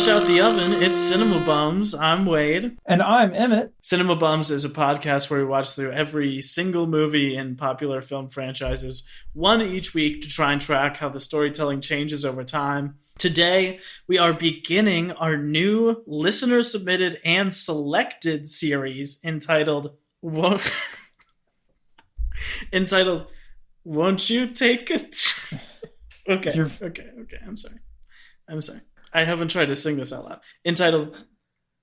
Fresh out the oven, it's Cinema Bums. I'm Wade. And I'm Emmett. Cinema Bums is a podcast where we watch through every single movie in popular film franchises, one each week, to try and track how the storytelling changes over time. Today, we are beginning our new listener-submitted and selected series entitled Won't You Take It? Okay, I'm sorry. I haven't tried to sing this out loud. Entitled,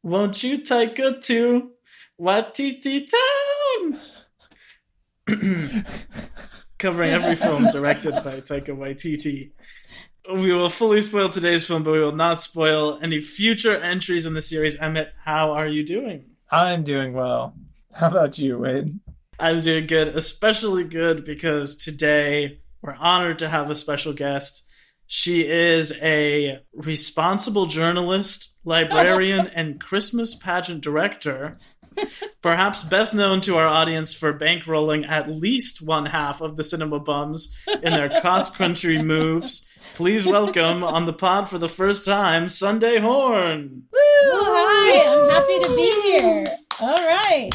Won't You Take It to Waititi Town? Covering every film directed by Taika Waititi. We will fully spoil today's film, but we will not spoil any future entries in the series. Emmett, how are you doing? I'm doing well. How about you, Wade? I'm doing good, especially good because today we're honored to have a special guest. She is a responsible journalist, librarian, and Christmas pageant director, perhaps best known to our audience for bankrolling at least one half of the Cinema Bums in their cross-country moves. Please welcome on the pod for the first time, Sundae Horn. Woo! Hi, I'm happy to be here. All right.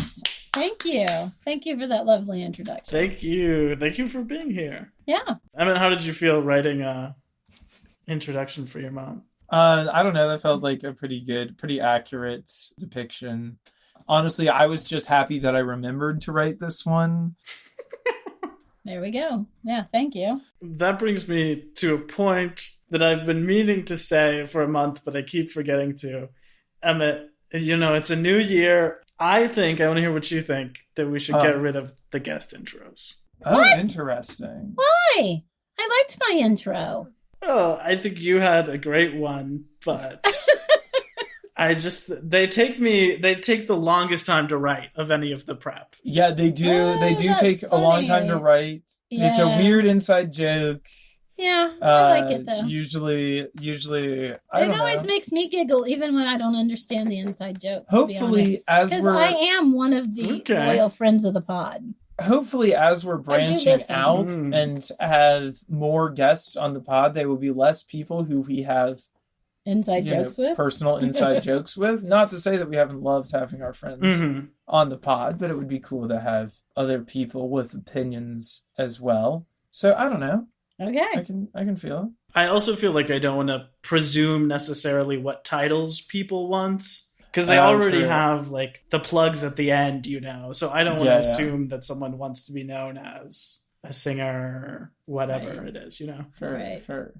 Thank you. Thank you for that lovely introduction. Thank you. Thank you for being here. Yeah. I mean, how did you feel writing introduction for your mom? I don't know. That felt like a pretty accurate depiction. Honestly, I was just happy that I remembered to write this one. There we go. Yeah, thank you. That brings me to a point that I've been meaning to say for a month, but I keep forgetting to. Emmett, it's a new year. I want to hear what you think, that we should get rid of the guest intros. Oh, What? Interesting. Why? I liked my intro. Oh, I think you had a great one, but they take the longest time to write of any of the prep. Yeah, they do. Oh, they do that's take a long time to write. Yeah. It's a weird inside joke. Yeah, I like it though. Usually, I It don't know. always makes me giggle, even when I don't understand the inside joke. Hopefully, because I am one of the loyal friends of the pod. Hopefully, as we're branching listen. out and have more guests on the pod, they will be less people who we have personal inside jokes with. Not to say that we haven't loved having our friends on the pod, but it would be cool to have other people with opinions as well. So I don't know. Okay. I can feel it. I also feel like I don't want to presume necessarily what titles people want, because they already have like the plugs at the end, so I don't want to assume that someone wants to be known as a singer, whatever it is, Sure.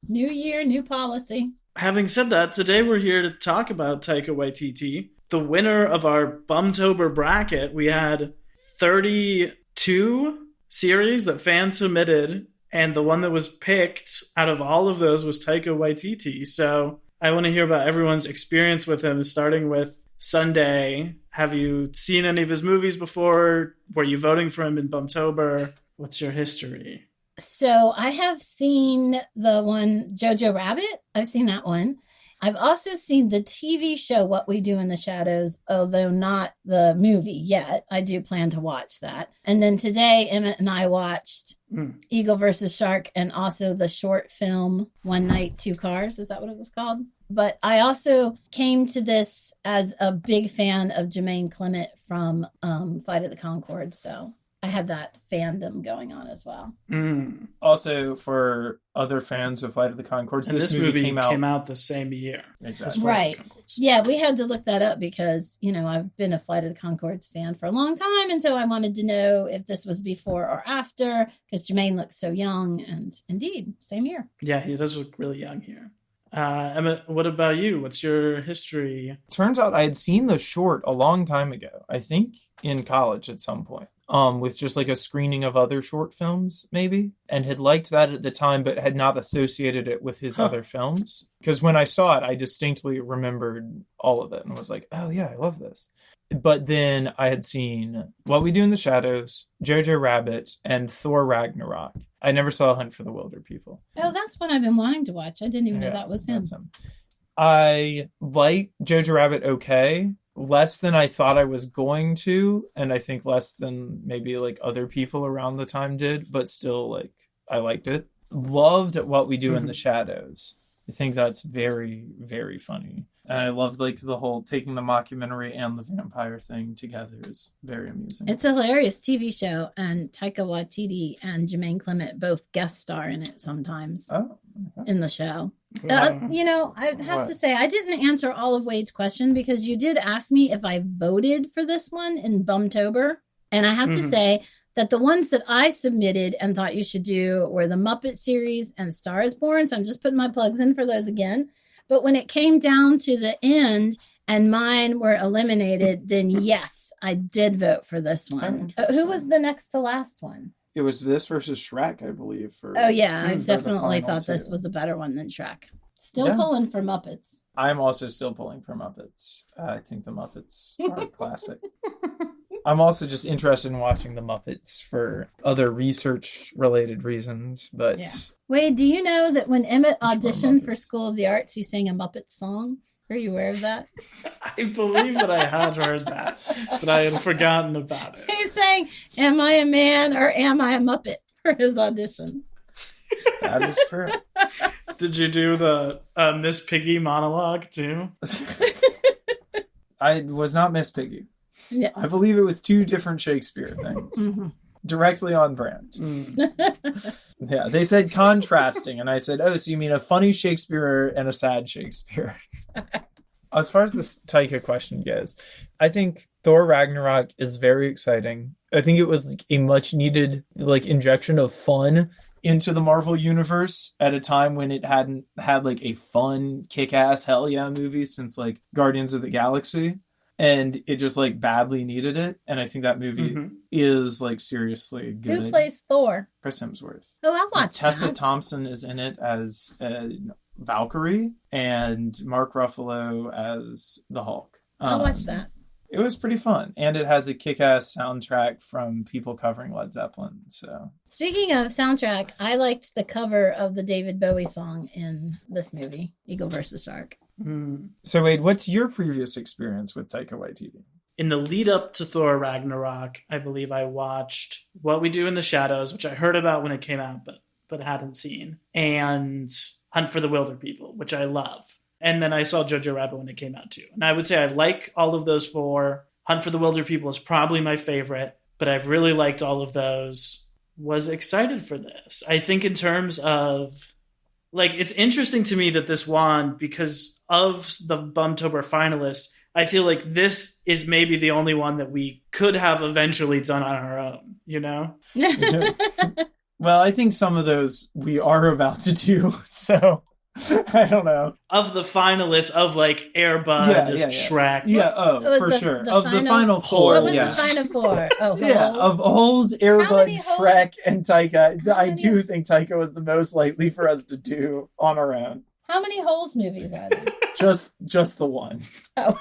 New year, new policy. Having said that, today we're here to talk about Taika Waititi, the winner of our Bumtober bracket. We had 32 series that fans submitted, and the one that was picked out of all of those was Taika Waititi. So I want to hear about everyone's experience with him, starting with Sundae. Have you seen any of his movies before? Were you voting for him in Bumtober? What's your history? So I have seen the one, Jojo Rabbit. I've seen that one. I've also seen the TV show, What We Do in the Shadows, although not the movie yet. I do plan to watch that. And then today, Emmett and I watched Eagle versus Shark, and also the short film, One Night, Two Cars. Is that what it was called? But I also came to this as a big fan of Jermaine Clement from Flight of the Conchords. So I had that fandom going on as well. Also, for other fans of Flight of the Conchords, this movie came out the same year. Exactly. Right. Yeah, we had to look that up because, I've been a Flight of the Conchords fan for a long time. And so I wanted to know if this was before or after, because Jermaine looks so young. And indeed, same year. Yeah, he does look really young here. Emmett, what about you? What's your history? Turns out I had seen the short a long time ago. I think in college at some point. With just like a screening of other short films, maybe, and had liked that at the time, but had not associated it with his other films. Because when I saw it, I distinctly remembered all of it and was like, oh yeah, I love this. But then I had seen What We Do in the Shadows, Jojo Rabbit, and Thor Ragnarok. I never saw Hunt for the Wilder People. Oh, that's one I've been wanting to watch. I didn't even know that was him. I like Jojo Rabbit okay. Less than I thought I was going to, and I think less than maybe like other people around the time did, but still, like, I liked it. Loved What We Do in the Shadows. I think that's very, very funny. And I love like the whole taking the mockumentary and the vampire thing together is very amusing. It's a hilarious TV show, and Taika Waititi and Jermaine Clement both guest star in it sometimes in the show. You know, I'd have to say I didn't answer all of Wade's question because you did ask me if I voted for this one in Bumtober. And I have to say that the ones that I submitted and thought you should do were the Muppet series and Star is Born. So I'm just putting my plugs in for those again. But when it came down to the end and mine were eliminated, then yes, I did vote for this one. Who was the next to last one? It was this versus Shrek, I believe. I definitely thought this was a better one than Shrek. Still pulling for Muppets. I'm also still pulling for Muppets. I think the Muppets are a classic. I'm also just interested in watching the Muppets for other research-related reasons. But Wade, do you know that when Emmett auditioned for School of the Arts, he sang a Muppet song? Are you aware of that? I believe that I had heard that, but I had forgotten about it. He sang, "Am I a man or am I a Muppet?" for his audition. That is true. Did you do the Miss Piggy monologue too? I was not Miss Piggy. Yeah. I believe it was two different Shakespeare things. Directly on brand. Yeah, they said contrasting, and I said, oh, so you mean a funny Shakespeare and a sad Shakespeare? As far as this Taika question goes, I think Thor Ragnarok is very exciting. I think it was like a much needed like injection of fun into the Marvel universe at a time when it hadn't had like a fun kick-ass hell yeah movie since like Guardians of the Galaxy. And it just like badly needed it. And I think that movie is like seriously good. Who plays Thor? Chris Hemsworth. Oh, I'll watch Tessa Thompson is in it as Valkyrie and Mark Ruffalo as the Hulk. I'll watch that. It was pretty fun. And it has a kick-ass soundtrack from people covering Led Zeppelin. So speaking of soundtrack, I liked the cover of the David Bowie song in this movie, Eagle vs. Shark. So Wade, what's your previous experience with Taika Waititi? In the lead up to Thor Ragnarok, I believe I watched What We Do in the Shadows, which I heard about when it came out, but hadn't seen, and Hunt for the Wilder People, which I love. And then I saw Jojo Rabbit when it came out too. And I would say I like all of those four. Hunt for the Wilder People is probably my favorite, but I've really liked all of those. Was excited for this. I think in terms of like, it's interesting to me that this won because of the Bumtober finalists. I feel like this is maybe the only one that we could have eventually done on our own, you know? Well, I think some of those we are about to do, so I don't know. Of the finalists of like Air Bud, Shrek. Yeah, for sure. Of the final four. What was the final four? Oh, Holes? Yeah, of Holes, Air Bud, Shrek, and Taika. I do think Taika was the most likely for us to do on our own. How many Holes movies are there? Just the one. Oh.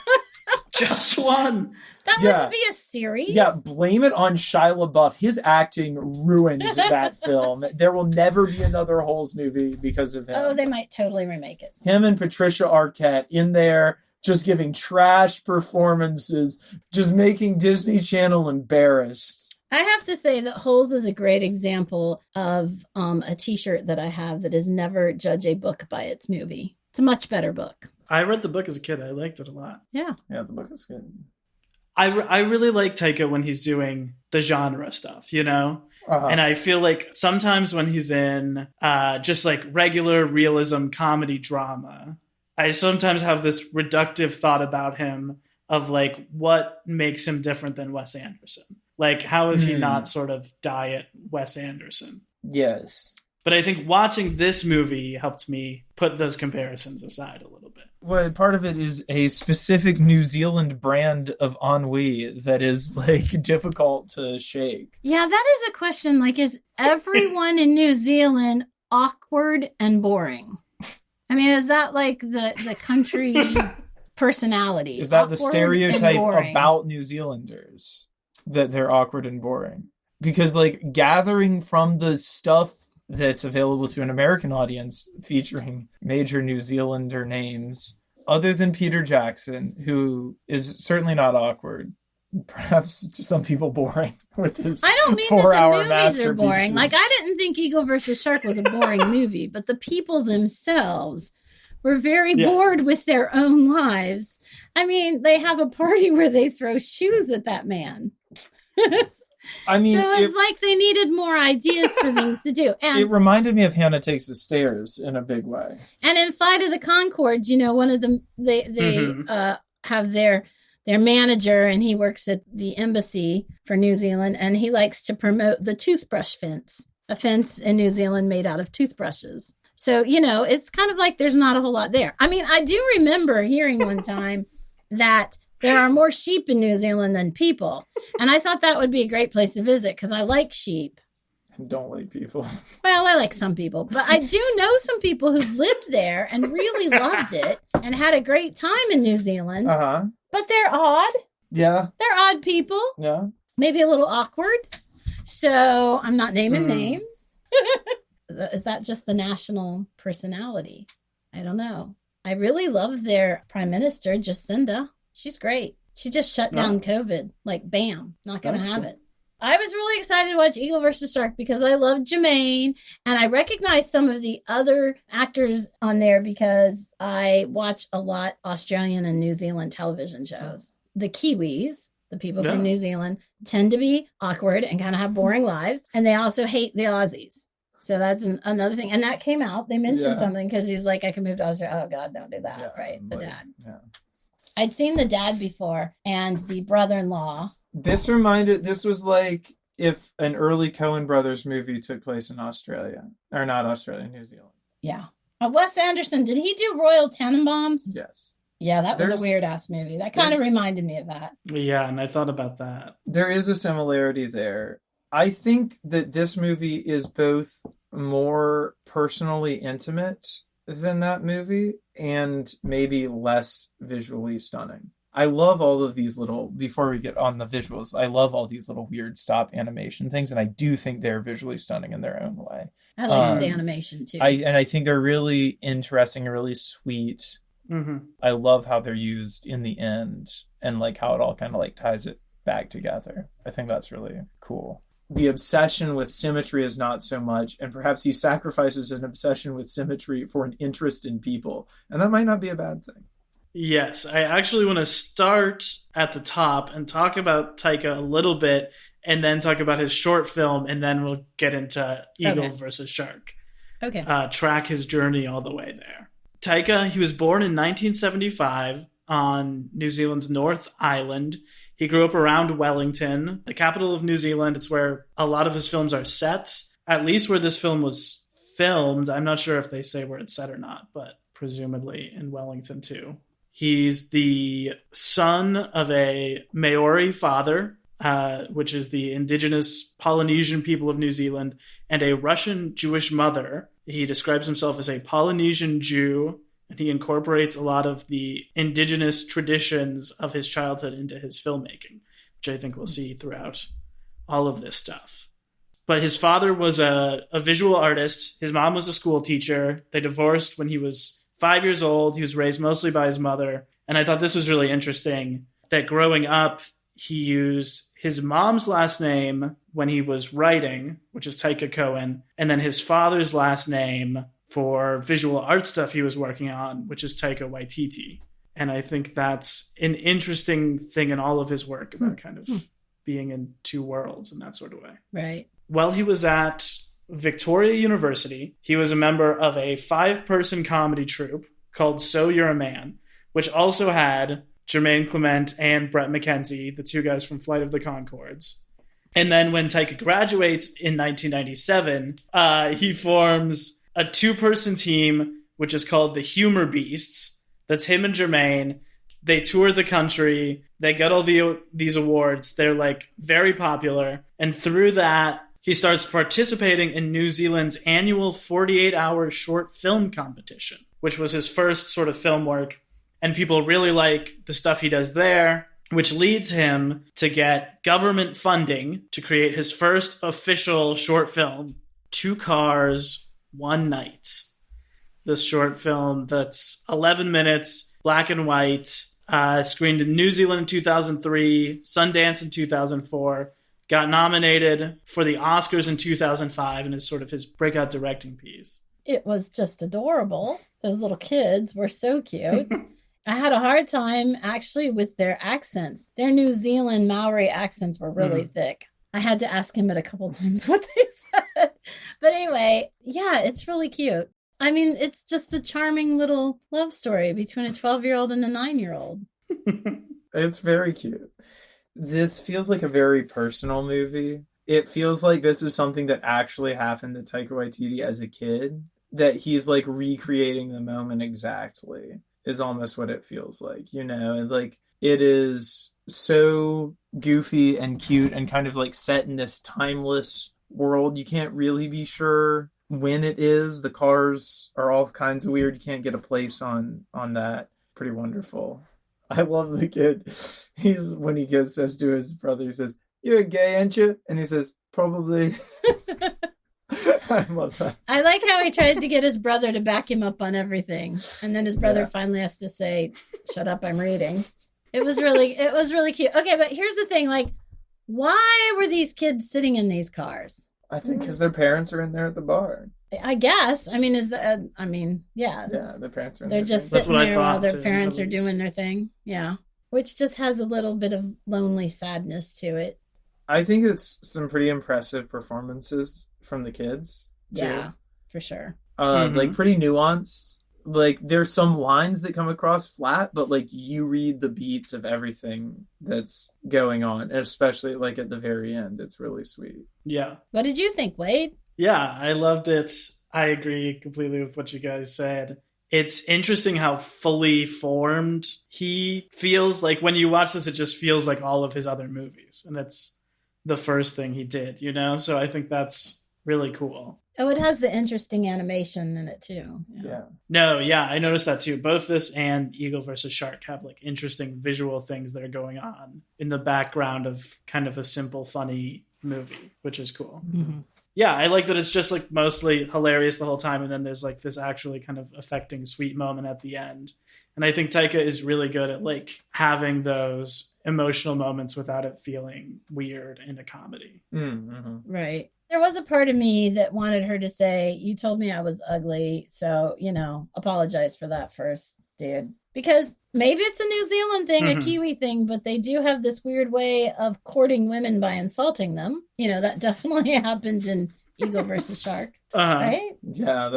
Just one. That wouldn't be a series. Yeah, blame it on Shia LaBeouf. His acting ruined that film. There will never be another Holes movie because of him. Oh, they might totally remake it. Him and Patricia Arquette in there, just giving trash performances, just making Disney Channel embarrassed. I have to say that Holes is a great example of a t-shirt that I have that is never judge a book by its movie. It's a much better book. I read the book as a kid. I liked it a lot. Yeah. Yeah, the book is good. I really like Taika when he's doing the genre stuff, you know? And I feel like sometimes when he's in just like regular realism comedy drama, I sometimes have this reductive thought about him of like what makes him different than Wes Anderson. Like, how is he not sort of diet Wes Anderson? Yes. But I think watching this movie helped me put those comparisons aside a little bit. Well, part of it is a specific New Zealand brand of ennui that is like difficult to shake. Yeah, that is a question. Like, is everyone in New Zealand awkward and boring? I mean, is that like the country personality? Is that the stereotype about New Zealanders, that they're awkward and boring? Because like gathering from the stuff that's available to an American audience featuring major New Zealander names, other than Peter Jackson, who is certainly not awkward, perhaps to some people boring with his 4-hour I don't mean that the movies are boring. masterpieces. Like, I didn't think Eagle vs. Shark was a boring movie, but the people themselves were very bored with their own lives. I mean, they have a party where they throw shoes at that man. I mean, so it's like they needed more ideas for things to do. And it reminded me of Hannah Takes the Stairs in a big way. And in Flight of the Conchords, you know, one of them, they have their manager, and he works at the embassy for New Zealand, and he likes to promote the toothbrush fence, a fence in New Zealand made out of toothbrushes. So, you know, it's kind of like there's not a whole lot there. I mean, I do remember hearing one time that there are more sheep in New Zealand than people. And I thought that would be a great place to visit because I like sheep. Don't like people. Well, I like some people, but I do know some people who lived there and really loved it and had a great time in New Zealand. Uh-huh. But they're odd. Yeah. They're odd people. Yeah. Maybe a little awkward. So I'm not naming names. Is that just the national personality? I don't know. I really love their prime minister, Jacinda. She's great. She just shut down COVID. Like, bam, not going to have it. I was really excited to watch Eagle versus Shark because I love Jermaine, and I recognize some of the other actors on there because I watch a lot Australian and New Zealand television shows. The Kiwis, the people from New Zealand, tend to be awkward and kind of have boring lives, and they also hate the Aussies. So that's another thing. And that came out. They mentioned something because he's like, I can move to Australia. Oh, God, don't do that. Yeah, right. The dad. Yeah. I'd seen the dad before and the brother-in-law. This was like if an early Coen Brothers movie took place in Australia. Or not Australia, New Zealand. Yeah. Wes Anderson, did he do Royal Tenenbaums? Yes. Yeah, that was a weird-ass movie. That kind of reminded me of that. Yeah, and I thought about that. There is a similarity there. I think that this movie is both more personally intimate than that movie and maybe less visually stunning. I love all of these little, before we get on the visuals, I love all these little weird stop animation things, and I do think they're visually stunning in their own way. I like the animation too. I think they're really interesting and really sweet. Mm-hmm. I love how they're used in the end and like how it all kind of like ties it back together. I think that's really cool. The obsession with symmetry is not so much, and perhaps he sacrifices an obsession with symmetry for an interest in people, and that might not be a bad thing. Yes, I actually want to start at the top and talk about Taika a little bit, and then talk about his short film, and then we'll get into Eagle versus Shark. Okay. Track his journey all the way there. Taika, he was born in 1975 on New Zealand's North Island. He grew up around Wellington, the capital of New Zealand. It's where a lot of his films are set, at least where this film was filmed. I'm not sure if they say where it's set or not, but presumably in Wellington too. He's the son of a Maori father, which is the indigenous Polynesian people of New Zealand, and a Russian Jewish mother. He describes himself as a Polynesian Jew, and he incorporates a lot of the indigenous traditions of his childhood into his filmmaking, which I think we'll see throughout all of this stuff. But his father was a visual artist. His mom was a school teacher. They divorced when he was 5 years old. He was raised mostly by his mother. And I thought this was really interesting that growing up, he used his mom's last name when he was writing, which is Taika Cohen, and then his father's last name for visual art stuff he was working on, which is Taika Waititi. And I think that's an interesting thing in all of his work about kind of being in two worlds in that sort of way. Right. While he was at Victoria University, he was a member of a 5-person comedy troupe called So You're a Man, which also had Jermaine Clement and Brett McKenzie, the two guys from Flight of the Conchords. And then when Taika graduates in 1997, he forms a 2-person team, which is called the Humor Beasts. That's him and Jermaine. They tour the country. They get all these awards. They're like very popular. And through that, he starts participating in New Zealand's annual 48-hour short film competition, which was his first sort of film work. And people really like the stuff he does there, which leads him to get government funding to create his first official short film, 2 Cars, 1 Night. This short film that's 11 minutes, black and white, screened in New Zealand in 2003, Sundance in 2004, got nominated for the Oscars in 2005, and is sort of his breakout directing piece. it was just adorable. Those little kids were so cute. I had a hard time actually with their accents. Their New Zealand Maori accents were really thick. I had to ask him it a couple times what they said. But anyway, yeah, it's really cute. I mean, it's just a charming little love story between a 12-year-old and a 9-year-old. It's very cute. This feels like a very personal movie. It feels like this is something that actually happened to Taika Waititi as a kid, that he's like recreating the moment exactly, is almost what it feels like, you know? And like, it is so goofy and cute and kind of like set in this timeless world. You can't really be sure when it is. The cars are all kinds of weird. You can't get a place on that. Pretty wonderful. I love the kid. When he says to his brother, he says, "You're gay, ain't you?" And he says, "Probably." I love that. I like how he tries to get his brother to back him up on everything. And then his brother finally has to say, "Shut up, I'm reading." It was really cute. Okay, but here's the thing, like, why were these kids sitting in these cars? I think because their parents are in there at the bar. I guess. I mean, yeah. Yeah, their parents are in They're there. just That's sitting what I there while thought, their too, parents at are least. doing their thing. Yeah. Which just has a little bit of lonely sadness to it. I think it's some pretty impressive performances from the kids, too. Yeah, for sure. Like, pretty nuanced. Like, there's some lines that come across flat, but, like, you read the beats of everything that's going on, and especially, like, at the very end. It's really sweet. Yeah. What did you think, Wade? Yeah, I loved it. I agree completely with what you guys said. It's interesting how fully formed he feels. Like, when you watch this, it just feels like all of his other movies. And it's the first thing he did, you know? So I think that's really cool. Oh, it has the interesting animation in it, too. Yeah. No, yeah, I noticed that too. Both this and Eagle versus Shark have like interesting visual things that are going on in the background of kind of a simple, funny movie, which is cool. Mm-hmm. Yeah, I like that it's just like mostly hilarious the whole time, and then there's like this actually kind of affecting sweet moment at the end. And I think Taika is really good at like having those emotional moments without it feeling weird in a comedy. Mm-hmm. Right. There was a part of me that wanted her to say, "You told me I was ugly, so, apologize for that first, dude." Because maybe it's a New Zealand thing, a Kiwi thing, but they do have this weird way of courting women by insulting them. That definitely happened in Eagle versus Shark, right? Yeah,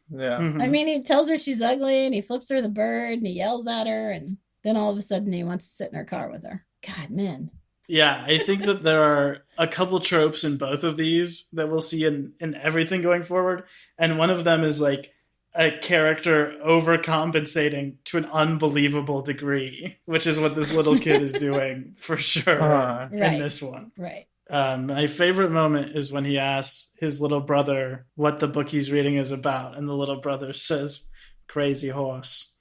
yeah. Mm-hmm. I mean, he tells her she's ugly, and he flips her the bird, and he yells at her, and then all of a sudden he wants to sit in her car with her. God, man. Yeah, I think that there are a couple tropes in both of these that we'll see in everything going forward. And one of them is like a character overcompensating to an unbelievable degree, which is what this little kid is doing for sure in this one. Right. My favorite moment is when he asks his little brother what the book he's reading is about. And the little brother says, "Crazy Horse."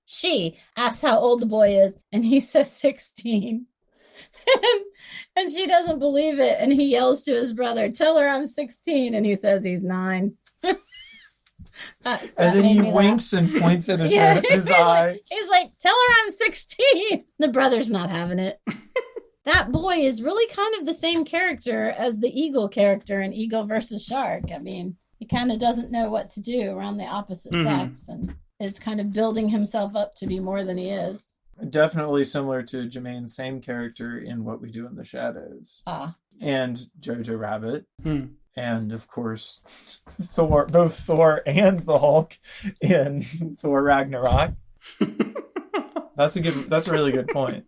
She asks how old the boy is, and he says 16. And she doesn't believe it, and he yells to his brother, "Tell her I'm 16," and he says he's 9. And then he winks and points at his eye. He's like, "Tell her I'm 16." The brother's not having it. That boy is really kind of the same character as the eagle character in Eagle versus Shark. I mean, he kind of doesn't know what to do around the opposite sex, and is kind of building himself up to be more than he is. Definitely similar to Jermaine's same character in What We Do in the Shadows. And Jojo Rabbit. And of course, both Thor and the Hulk in Thor Ragnarok. That's a really good point.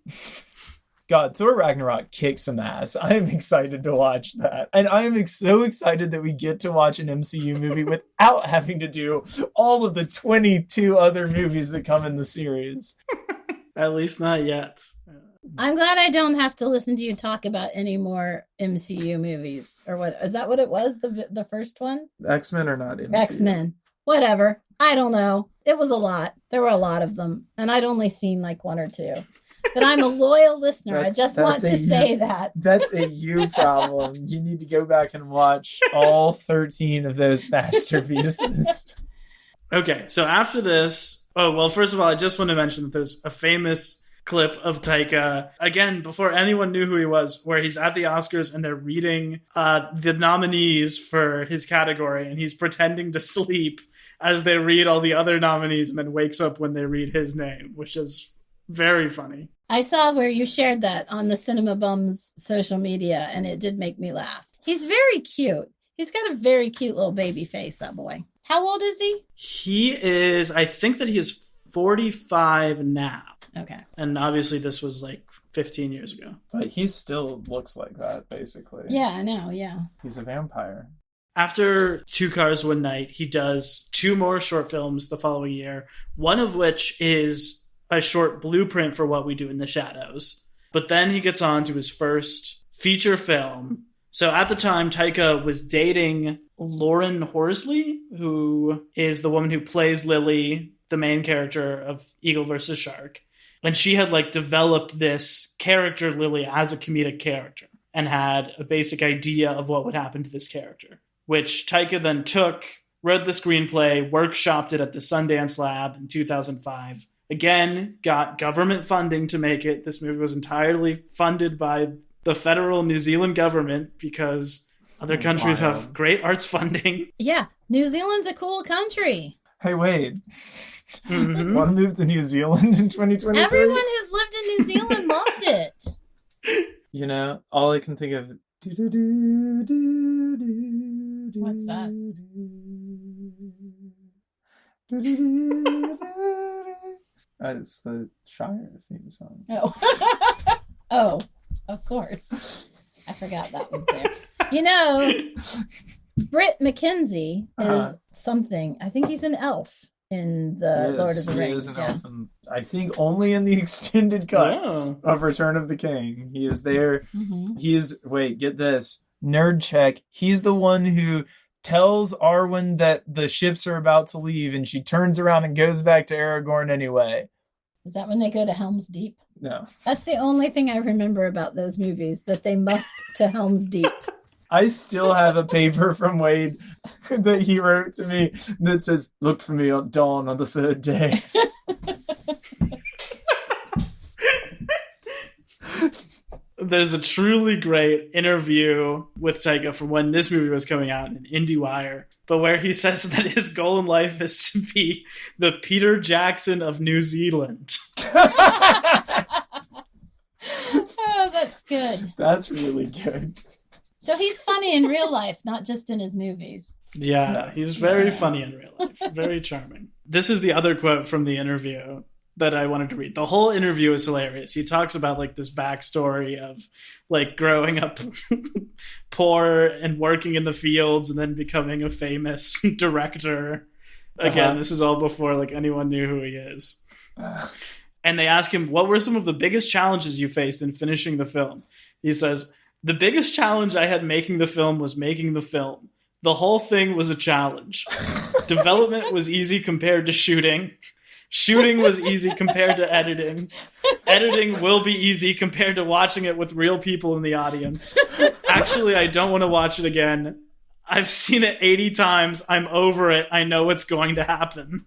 God, Thor Ragnarok kicks some ass. I am excited to watch that. And I am so excited that we get to watch an MCU movie without having to do all of the 22 other movies that come in the series. At least not yet. I'm glad I don't have to listen to you talk about any more MCU movies. Or what? Is that what it was? The first one? X-Men are not MCU. X-Men. Whatever. I don't know. It was a lot. There were a lot of them. And I'd only seen like 1 or 2. But I'm a loyal listener. I just want to say that. That's a you problem. You need to go back and watch all 13 of those masterpieces. Okay, so after this... Oh, well, first of all, I just want to mention that there's a famous clip of Taika, again, before anyone knew who he was, where he's at the Oscars and they're reading the nominees for his category, and he's pretending to sleep as they read all the other nominees and then wakes up when they read his name, which is very funny. I saw where you shared that on the Cinema Bums social media, and it did make me laugh. He's very cute. He's got a very cute little baby face, that boy. How old is he? He is, I think that he is 45 now. Okay. And obviously this was like 15 years ago. But he still looks like that, basically. Yeah, I know, yeah. He's a vampire. After Two Cars, One Night, he does 2 more short films the following year, one of which is a short blueprint for What We Do in the Shadows. But then he gets on to his first feature film. So at the time, Taika was dating Lauren Horsley, who is the woman who plays Lily, the main character of Eagle vs. Shark. And she had like developed this character, Lily, as a comedic character and had a basic idea of what would happen to this character, which Taika then took, wrote the screenplay, workshopped it at the Sundance Lab in 2005. Again, got government funding to make it. This movie was entirely funded by the federal New Zealand government because other countries have great arts funding. Yeah, New Zealand's a cool country. Hey, Wade. Mm-hmm. Want to move to New Zealand in 2023? Everyone who's lived in New Zealand loved it. You know, all I can think of... What's that? It's the Shire theme song. Oh. Oh, of course. I forgot that was there. You know, Britt McKenzie is something. I think he's an elf in the Lord of the Rings. He is an elf, and I think only in the extended cut of Return of the King. He is there. Mm-hmm. He's, wait, get this. Nerd check. He's the one who tells Arwen that the ships are about to leave, and she turns around and goes back to Aragorn anyway. Is that when they go to Helm's Deep? No. That's the only thing I remember about those movies, that they must to Helm's Deep. I still have a paper from Wade that he wrote to me that says, "Look for me at dawn on the 3rd day." There's a truly great interview with Taika from when this movie was coming out in IndieWire, but where he says that his goal in life is to be the Peter Jackson of New Zealand. Oh, that's good. That's really good. So he's funny in real life, not just in his movies. Yeah, he's very funny in real life. Very charming. This is the other quote from the interview that I wanted to read. The whole interview is hilarious. He talks about like this backstory of like growing up poor and working in the fields and then becoming a famous director. Again, this is all before like anyone knew who he is. And they ask him, what were some of the biggest challenges you faced in finishing the film? He says, the biggest challenge I had making the film was making the film. The whole thing was a challenge. Development was easy compared to shooting. Shooting was easy compared to editing. Editing will be easy compared to watching it with real people in the audience. Actually, I don't want to watch it again. I've seen it 80 times. I'm over it. I know what's going to happen.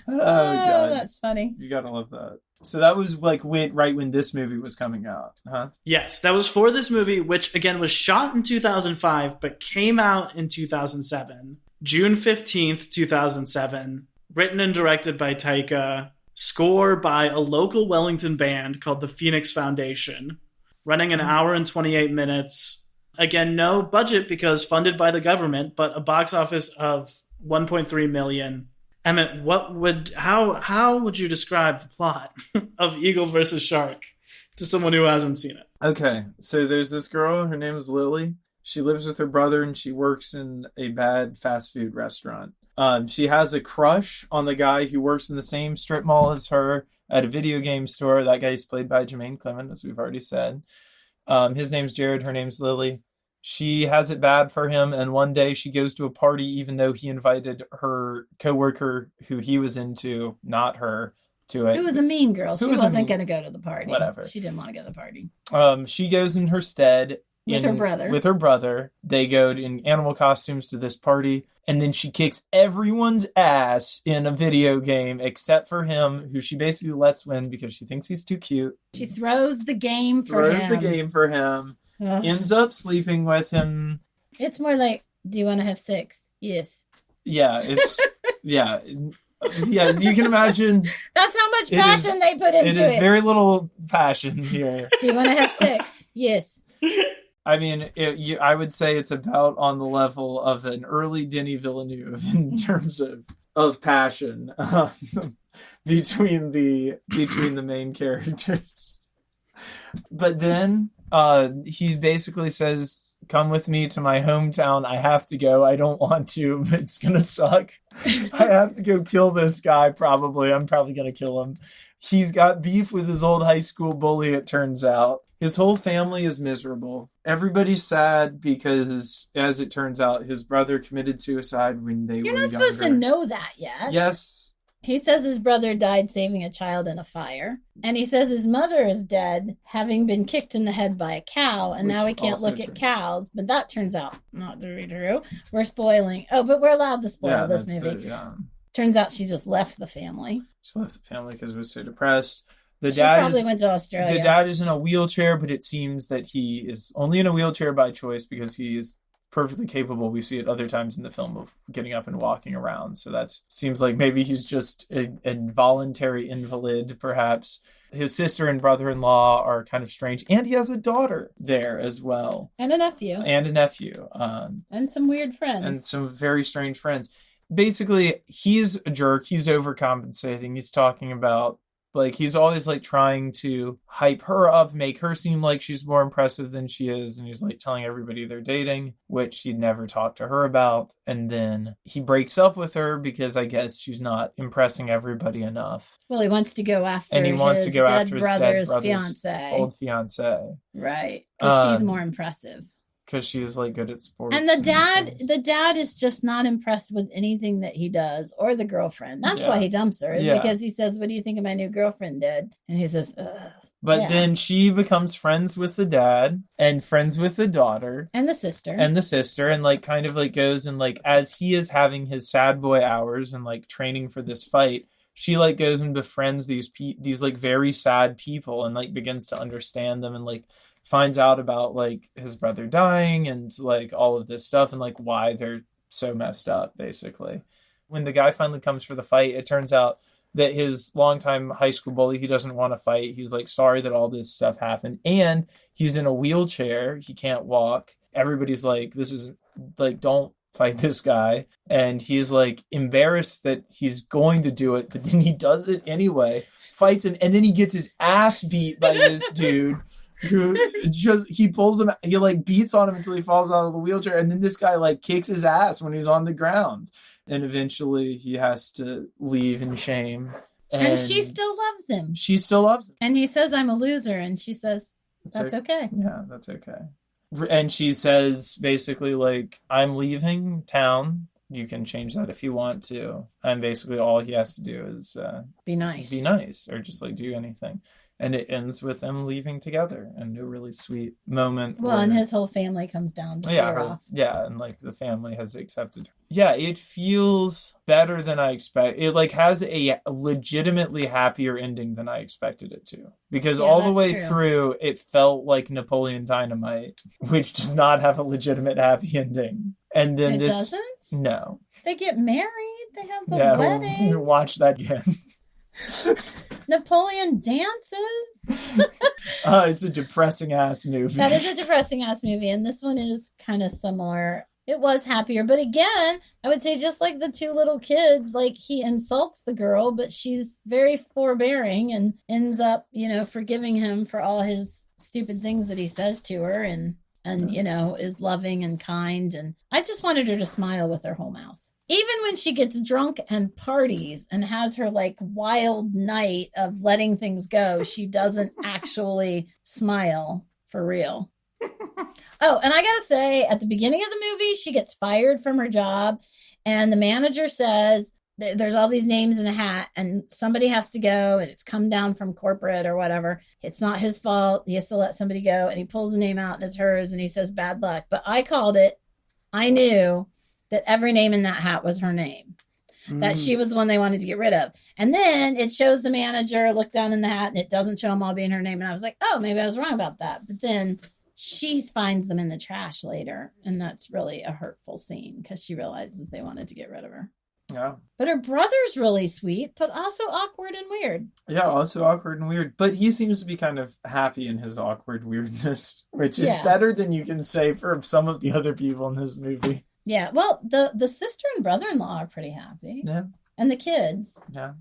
Oh, God. That's funny. You gotta love that. So that was like right when this movie was coming out, huh? Yes, that was for this movie, which again was shot in 2005, but came out in 2007. June 15th, 2007. Written and directed by Taika. Score by a local Wellington band called the Phoenix Foundation. Running an hour and 28 minutes. Again, no budget because funded by the government, but a box office of 1.3 million. Emmett, how would you describe the plot of Eagle versus Shark to someone who hasn't seen it? Okay, so there's this girl, her name is Lily. She lives with her brother and she works in a bad fast food restaurant. She has a crush on the guy who works in the same strip mall as her at a video game store. That guy's played by Jermaine Clement, as we've already said. His name's Jared, her name's Lily. She has it bad for him, and one day she goes to a party even though he invited her coworker who he was into, not her, to it. Who was a mean girl. She wasn't going to go to the party. Whatever. She didn't want to go to the party. She goes in her stead, With her brother. With her brother. They go in animal costumes to this party, and then she kicks everyone's ass in a video game except for him, who she basically lets win because she thinks he's too cute. She throws the game for him. Ugh. Ends up sleeping with him. It's more like, do you want to have sex? Yes. Yeah, it's... yeah. Yes, you can imagine. That's how much passion they put into it. It is very little passion here. Do you want to have sex? Yes. I mean, I would say it's about on the level of an early Denis Villeneuve in terms of passion between the main characters. But then he basically says, come with me to my hometown. I have to go. I don't want to, but it's going to suck. I have to go kill this guy, probably. I'm probably going to kill him. He's got beef with his old high school bully, it turns out. His whole family is miserable. Everybody's sad because, as it turns out, his brother committed suicide when they were younger. You're not supposed to know that yet. Yes. He says his brother died saving a child in a fire. And he says his mother is dead, having been kicked in the head by a cow. And now he can't look at cows. But that turns out not to be true. We're spoiling. Oh, but we're allowed to spoil this movie. Turns out she just left the family. She left the family because it was so depressed. She probably went to Australia. The dad is in a wheelchair, but it seems that he is only in a wheelchair by choice because he is perfectly capable. We see it other times in the film of getting up and walking around. So that seems like maybe he's just a voluntary invalid, perhaps. His sister and brother-in-law are kind of strange. And he has a daughter there as well. And a nephew. And some weird friends. And some very strange friends. Basically, he's a jerk. He's overcompensating. He's talking about, like, he's always, like, trying to hype her up, make her seem like she's more impressive than she is. And he's, like, telling everybody they're dating, which he'd never talked to her about. And then he breaks up with her because I guess she's not impressing everybody enough. Well, he wants to go after his dead brother's fiance. Old fiance. Right. Because she's more impressive. Because she's like good at sports. And the dad is just not impressed with anything that he does, or the girlfriend. That's why he dumps her, is because he says, what do you think of my new girlfriend did? And he says, ugh. But then she becomes friends with the dad and friends with the daughter. And the sister. And like kind of like goes and like, as he is having his sad boy hours and like training for this fight, she like goes and befriends these like very sad people and like begins to understand them and like finds out about like his brother dying and like all of this stuff and like why they're so messed up, basically. When the guy finally comes for the fight, it turns out that his longtime high school bully, he doesn't want to fight. He's like sorry that all this stuff happened. And he's in a wheelchair. He can't walk. Everybody's like, this is like, don't fight this guy. And he's like embarrassed that he's going to do it, but then he does it anyway, fights him, and then he gets his ass beat by this dude. He pulls him, he like beats on him until he falls out of the wheelchair, and then this guy like kicks his ass when he's on the ground, and eventually he has to leave in shame. And she still loves him. She still loves him. And he says, I'm a loser, and she says, that's okay. Yeah, that's okay. And she says basically like, I'm leaving town. You can change that if you want to. And basically all he has to do is be nice, or just like do anything. And it ends with them leaving together and a really sweet moment. Well, and his whole family comes down to see her off. Yeah, and like the family has accepted her. Yeah, it feels better than I expect. It like has a legitimately happier ending than I expected it to. Because all the way through, it felt like Napoleon Dynamite, which does not have a legitimate happy ending. And then it doesn't? No. They get married. They have the wedding. We'll watch that again. Napoleon dances. It's a depressing ass movie. That is a depressing ass movie, and this one is kind of similar. It was happier, but again, I would say just like the two little kids, like he insults the girl, but she's very forbearing and ends up, forgiving him for all his stupid things that he says to her, and is loving and kind. And I just wanted her to smile with her whole mouth. Even when she gets drunk and parties and has her like wild night of letting things go, she doesn't actually smile for real. Oh, and I gotta say, at the beginning of the movie, she gets fired from her job, and the manager says, there's all these names in the hat, and somebody has to go, and it's come down from corporate or whatever. It's not his fault. He has to let somebody go, and he pulls a name out, and it's hers, and he says bad luck. But I called it. I knew that every name in that hat was her name. That she was the one they wanted to get rid of. And then it shows the manager look down in the hat, and it doesn't show them all being her name. And I was like, oh, maybe I was wrong about that. But then she finds them in the trash later. And that's really a hurtful scene because she realizes they wanted to get rid of her. Yeah. But her brother's really sweet, but also awkward and weird. Yeah, also awkward and weird. But he seems to be kind of happy in his awkward weirdness, which is better than you can say for some of the other people in this movie. Yeah, well, the sister and brother-in-law are pretty happy. Yeah. And the kids. Yeah.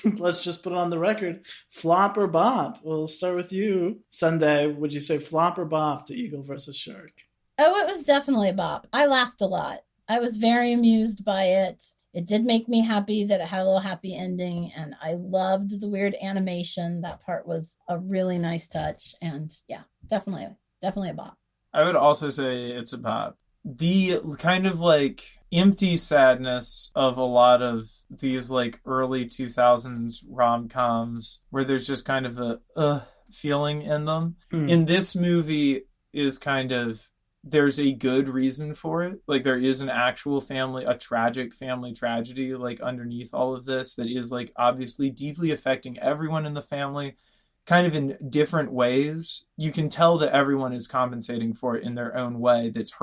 Let's just put it on the record. Flop or bop? We'll start with you. Sunday, would you say flop or bop to Eagle versus Shark? Oh, it was definitely a bop. I laughed a lot. I was very amused by it. It did make me happy that it had a little happy ending, and I loved the weird animation. That part was a really nice touch, and yeah, definitely a bop. I would also say it's a bop. The kind of like empty sadness of a lot of these like early 2000s rom-coms where there's just kind of a feeling in them. In this movie is kind of, there's a good reason for it. Like there is an actual family, a tragic family tragedy like underneath all of this that is like obviously deeply affecting everyone in the family, kind of in different ways. You can tell that everyone is compensating for it in their own way. That's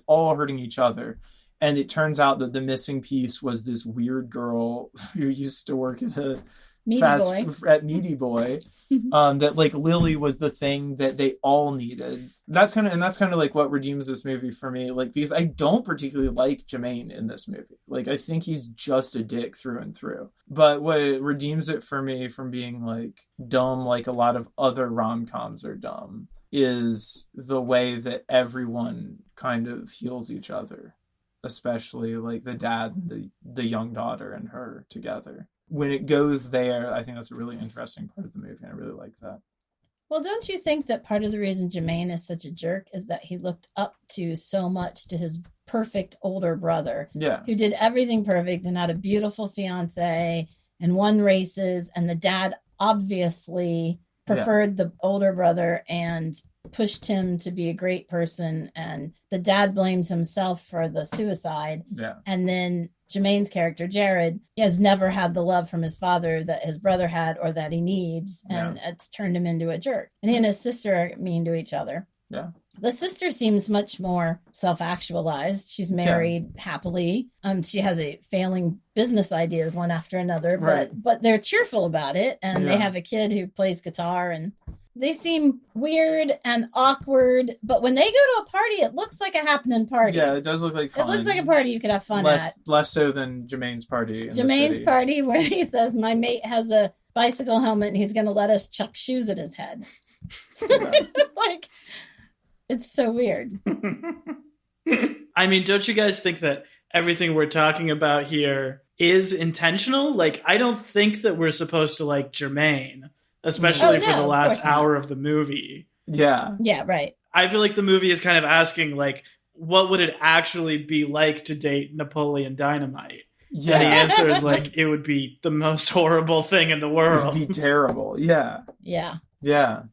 all hurting each other. And it turns out that the missing piece was this weird girl who used to work at Meaty Boy. That like Lily was the thing that they all needed. That's kind of like what redeems this movie for me. Like, because I don't particularly like Jermaine in this movie. Like, I think he's just a dick through and through. But what redeems it for me from being like dumb, like a lot of other rom-coms are dumb, is the way that everyone kind of heals each other. Especially like the dad and the young daughter and her together. When it goes there, I think that's a really interesting part of the movie, and I really like that. Well, don't you think that part of the reason Jermaine is such a jerk is that he looked up to so much to his perfect older brother, who did everything perfect and had a beautiful fiance and won races, and the dad obviously preferred the older brother and pushed him to be a great person, and the dad blames himself for the suicide. And then Jermaine's character, Jared, has never had the love from his father that his brother had or that he needs, and it's turned him into a jerk. And he and his sister are mean to each other. The sister seems much more self-actualized. She's married happily. She has a failing business ideas one after another, but they're cheerful about it, and they have a kid who plays guitar, and they seem weird and awkward, but when they go to a party, it looks like a happening party. Yeah, it does look like fun. It looks like a party you could have fun at. Less so than Jermaine's party. Jermaine's party, where he says, my mate has a bicycle helmet and he's going to let us chuck shoes at his head. Like, it's so weird. I mean, don't you guys think that everything we're talking about here is intentional? Like, I don't think that we're supposed to like Jermaine. Especially for the last hour of the movie. Yeah, right. I feel like the movie is kind of asking, like, what would it actually be like to date Napoleon Dynamite? Yeah. And the answer is, like, it would be the most horrible thing in the world. It would be terrible, yeah.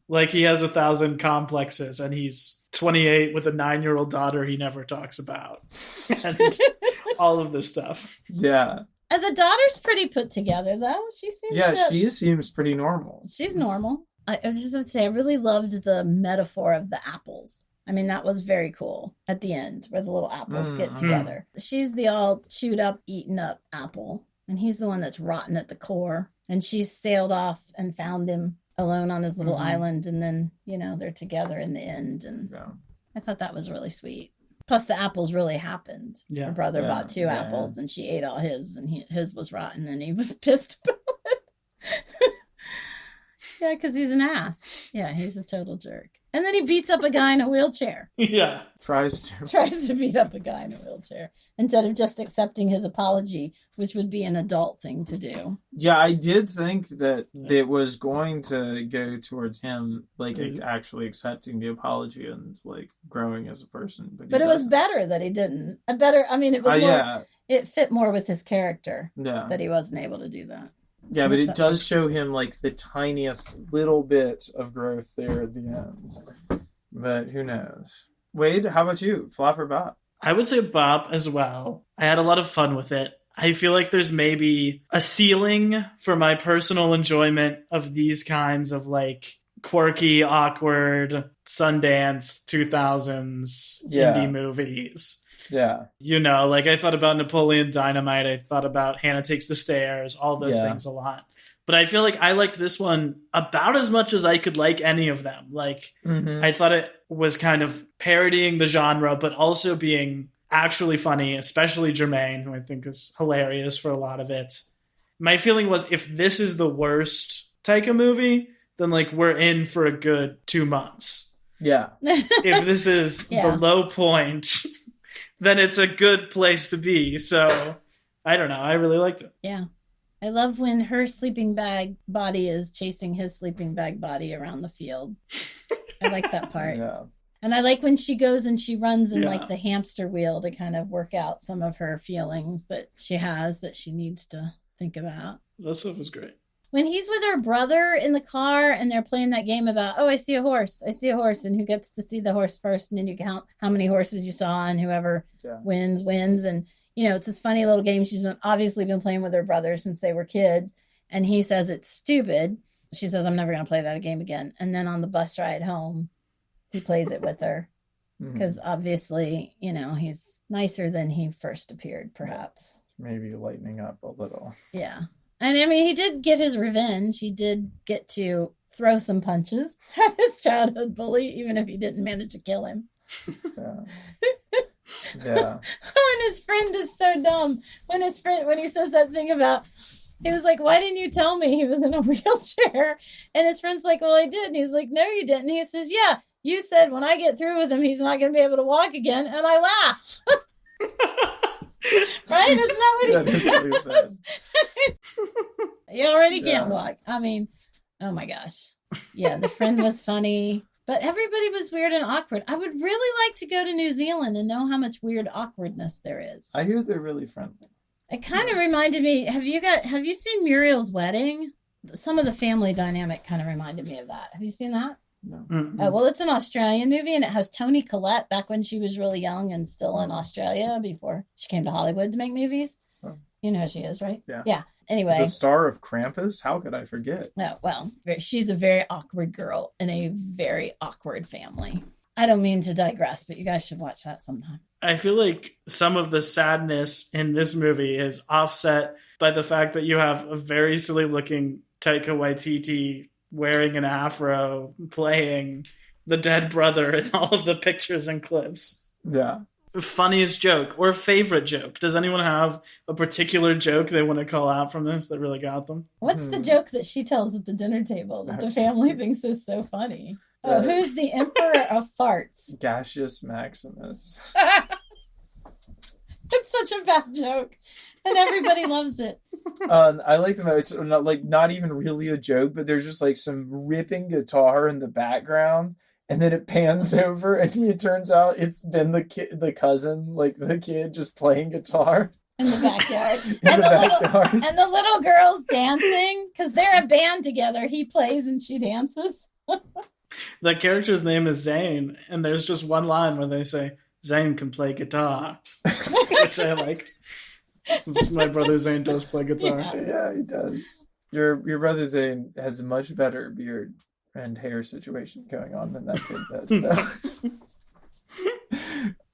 Like, he has 1,000 complexes, and he's 28 with a 9-year-old daughter he never talks about. And all of this stuff. Yeah. And the daughter's pretty put together, though. She seems pretty normal. She's normal. I was just going to say, I really loved the metaphor of the apples. I mean, that was very cool at the end, where the little apples get together. She's the all chewed up, eaten up apple, and he's the one that's rotten at the core. And she sailed off and found him alone on his little island, and then, they're together in the end. And I thought that was really sweet. Plus, the apples really happened. Yeah. Her brother bought 2 apples, and she ate all his, and his was rotten, and he was pissed about it. Yeah, because he's an ass. Yeah, he's a total jerk. And then he beats up a guy in a wheelchair. Yeah. Tries to beat up a guy in a wheelchair instead of just accepting his apology, which would be an adult thing to do. Yeah, I did think that it was going to go towards him, like, actually accepting the apology and, like, growing as a person. But it was better that he didn't. It was more... it fit more with his character Yeah. that he wasn't able to do that. Yeah, but What's it up? does show him like the tiniest little bit of growth there at the end. But who knows? Wade, how about you? Flop or bop? I would say bop as well. I had a lot of fun with it. I feel like there's maybe a ceiling for my personal enjoyment of these kinds of like quirky, awkward Sundance 2000s Yeah. indie movies. Yeah. You know, like I thought about Napoleon Dynamite. I thought about Hannah Takes the Stairs, all those Yeah. things a lot. But I feel like I liked this one about as much as I could like any of them. Like, Mm-hmm. I thought it was kind of parodying the genre, but also being actually funny, especially Jermaine, who I think is hilarious for a lot of it. My feeling was if this is the worst Taika movie, then like we're in for a good 2 months. Yeah. If this is Yeah. the low point, then it's a good place to be. So I don't know. I really liked it. Yeah. I love when her sleeping bag body is chasing his sleeping bag body around the field. I like that part. Yeah. And I like when she goes and she runs in Yeah. like the hamster wheel to kind of work out some of her feelings that she has that she needs to think about. That stuff was great. When he's with her brother in the car and they're playing that game about, oh, I see a horse, and who gets to see the horse first, and then you count how many horses you saw, and whoever Yeah. wins. And you know, it's this funny little game she's obviously been playing with her brother since they were kids, and he says it's stupid. She says, I'm never going to play that game again. And then on the bus ride home, he plays it with her Mhm. because obviously, you know, he's nicer than he first appeared, perhaps. Maybe lightening up a little. Yeah. And I mean, he did get his revenge. He did get to throw some punches at his childhood bully, even if he didn't manage to kill him. Yeah. Yeah. And his friend is so dumb. When he says that thing about, he was like, why didn't you tell me he was in a wheelchair? And his friend's like, well, I did. And he's like, no, you didn't. He says, yeah, you said when I get through with him, he's not going to be able to walk again. And I laughed. Right? Isn't that what he That is what he says. You already can't Yeah. walk. I mean, oh my gosh. Yeah, the friend was funny, but everybody was weird and awkward. I would really like to go to New Zealand and know how much weird awkwardness there is. I hear they're really friendly. It kind of reminded me, have you seen Muriel's Wedding? Some of the family dynamic kind of reminded me of that. Have you seen that? No. Mm-mm. Well, it's an Australian movie, and it has Toni Collette back when she was really young and still in Australia before she came to Hollywood to make movies. Oh. You know who she is, right? Yeah. Yeah. Anyway. The star of Krampus? How could I forget? Oh, well, she's a very awkward girl in a very awkward family. I don't mean to digress, but you guys should watch that sometime. I feel like some of the sadness in this movie is offset by the fact that you have a very silly looking Taika Waititi wearing an afro playing the dead brother in all of the pictures and clips. Yeah. Funniest joke or favorite joke? Does anyone have a particular joke they want to call out from this that really got them? What's the joke that she tells at the dinner table that the family thinks is so funny? Oh, who's the emperor of farts? Gaseous Maximus. It's such a bad joke, and everybody loves it. I like the most, not even really a joke, but there's just like some ripping guitar in the background, and then it pans over, and it turns out it's been the cousin, like the kid, just playing guitar In the backyard. in the backyard. And the little girl's dancing because they're a band together. He plays and she dances. The character's name is Zane, and there's just one line where they say, Zane can play guitar, which I liked. Since my brother Zane does play guitar. Yeah, he does. Your brother Zane has a much better beard and hair situation going on than that kid does, though.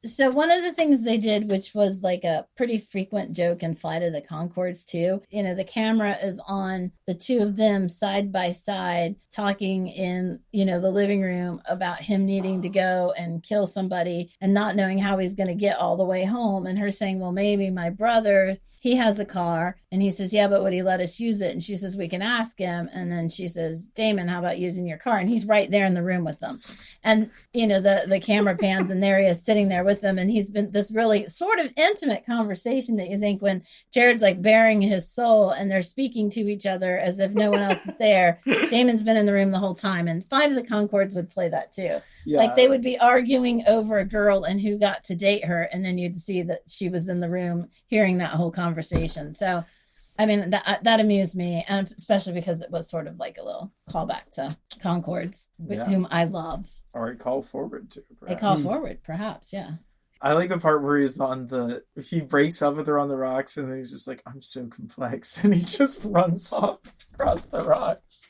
So one of the things they did, which was like a pretty frequent joke in Flight of the Conchords too, you know, the camera is on the two of them side by side talking in, you know, the living room about him needing to go and kill somebody and not knowing how he's going to get all the way home. And her saying, well, maybe my brother he has a car. And he says, yeah, but would he let us use it? And she says, we can ask him. And then she says, Damon, how about using your car? And he's right there in the room with them. And, the camera pans and there he is sitting there with them. And he's been this really sort of intimate conversation that you think when Jared's like bearing his soul and they're speaking to each other as if no one else is there. Damon's been in the room the whole time. And Flight of the Conchords would play that too. Yeah. Like they would be arguing over a girl and who got to date her. And then you'd see that she was in the room hearing that whole conversation. So, I mean, that amused me, and especially because it was sort of like a little callback to Conchords, whom I love. Or a call forward to. Perhaps. A call forward, perhaps, yeah. I like the part where he breaks up with her on the rocks, and then he's just like, I'm so complex, and he just runs off across the rocks.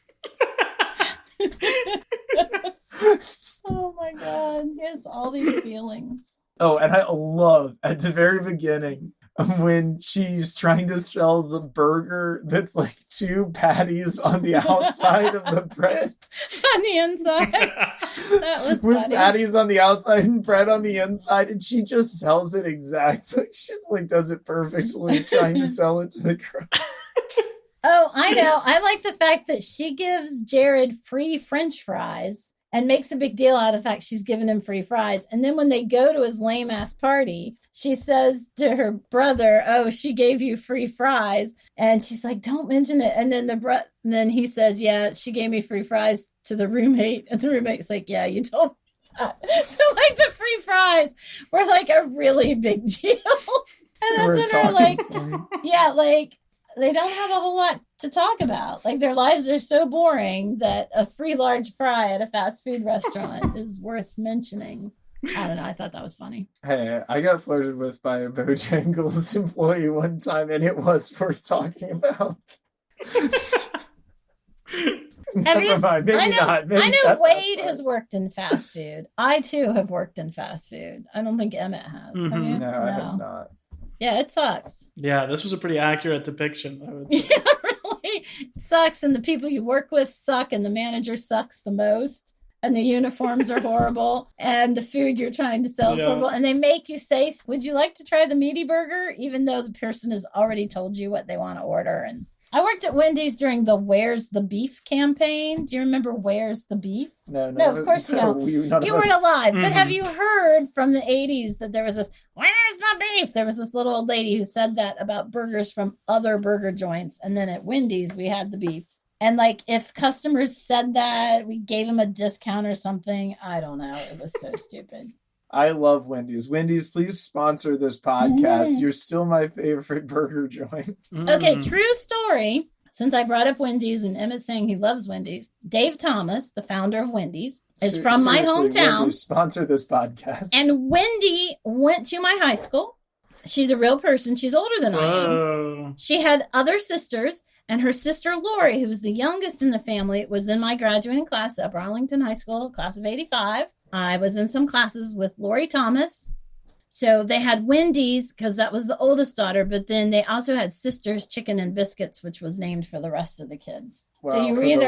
Oh my God, he has all these feelings. Oh, and I love at the very beginning when she's trying to sell the burger that's like 2 patties on the outside of the bread. On the inside. That was with funny. Patties on the outside and bread on the inside, and she just sells it exactly. She just like does it perfectly, trying to sell it to the crowd. Oh, I know. I like the fact that she gives Jared free French fries and makes a big deal out of the fact she's giving him free fries. And then when they go to his lame ass party, she says to her brother, oh, she gave you free fries. And she's like, don't mention it. And then then he says, yeah, she gave me free fries to the roommate. And the roommate's like, yeah, you told me that. So like the free fries were like a really big deal. And that's when her like, yeah, like they don't have a whole lot to talk about. Like their lives are so boring that a free large fry at a fast food restaurant is worth mentioning. I don't know. I thought that was funny. Hey, I got flirted with by a Bojangles employee one time, and it was worth talking about. Never mind. Maybe not. Maybe I know Wade has worked in fast food. I too have worked in fast food. I don't think Emmett has. Mm-hmm. Have you? No, I have not. Yeah, it sucks. Yeah, this was a pretty accurate depiction, I would say. Yeah, really. It sucks, and the people you work with suck, and the manager sucks the most, and the uniforms are horrible, and the food you're trying to sell is horrible, and they make you say, would you like to try the meaty burger? Even though the person has already told you what they want to order. And I worked at Wendy's during the Where's the Beef campaign. Do you remember Where's the Beef? No, of course you don't. You weren't alive. Mm-hmm. But have you heard from the 80s that there was this, where's the beef? There was this little old lady who said that about burgers from other burger joints. And then at Wendy's, we had the beef. And like if customers said that, we gave them a discount or something. I don't know. It was so stupid. I love Wendy's. Wendy's, please sponsor this podcast. You're still my favorite burger joint. Okay, true story. Since I brought up Wendy's and Emmett saying he loves Wendy's, Dave Thomas, the founder of Wendy's, is from my hometown. Wendy's, sponsor this podcast. And Wendy went to my high school. She's a real person. She's older than I am. She had other sisters, and her sister Lori, who was the youngest in the family, was in my graduating class at Arlington High School, class of 85. I was in some classes with Lori Thomas. So they had Wendy's because that was the oldest daughter, but then they also had Sisters Chicken and Biscuits, which was named for the rest of the kids. Well, so you were you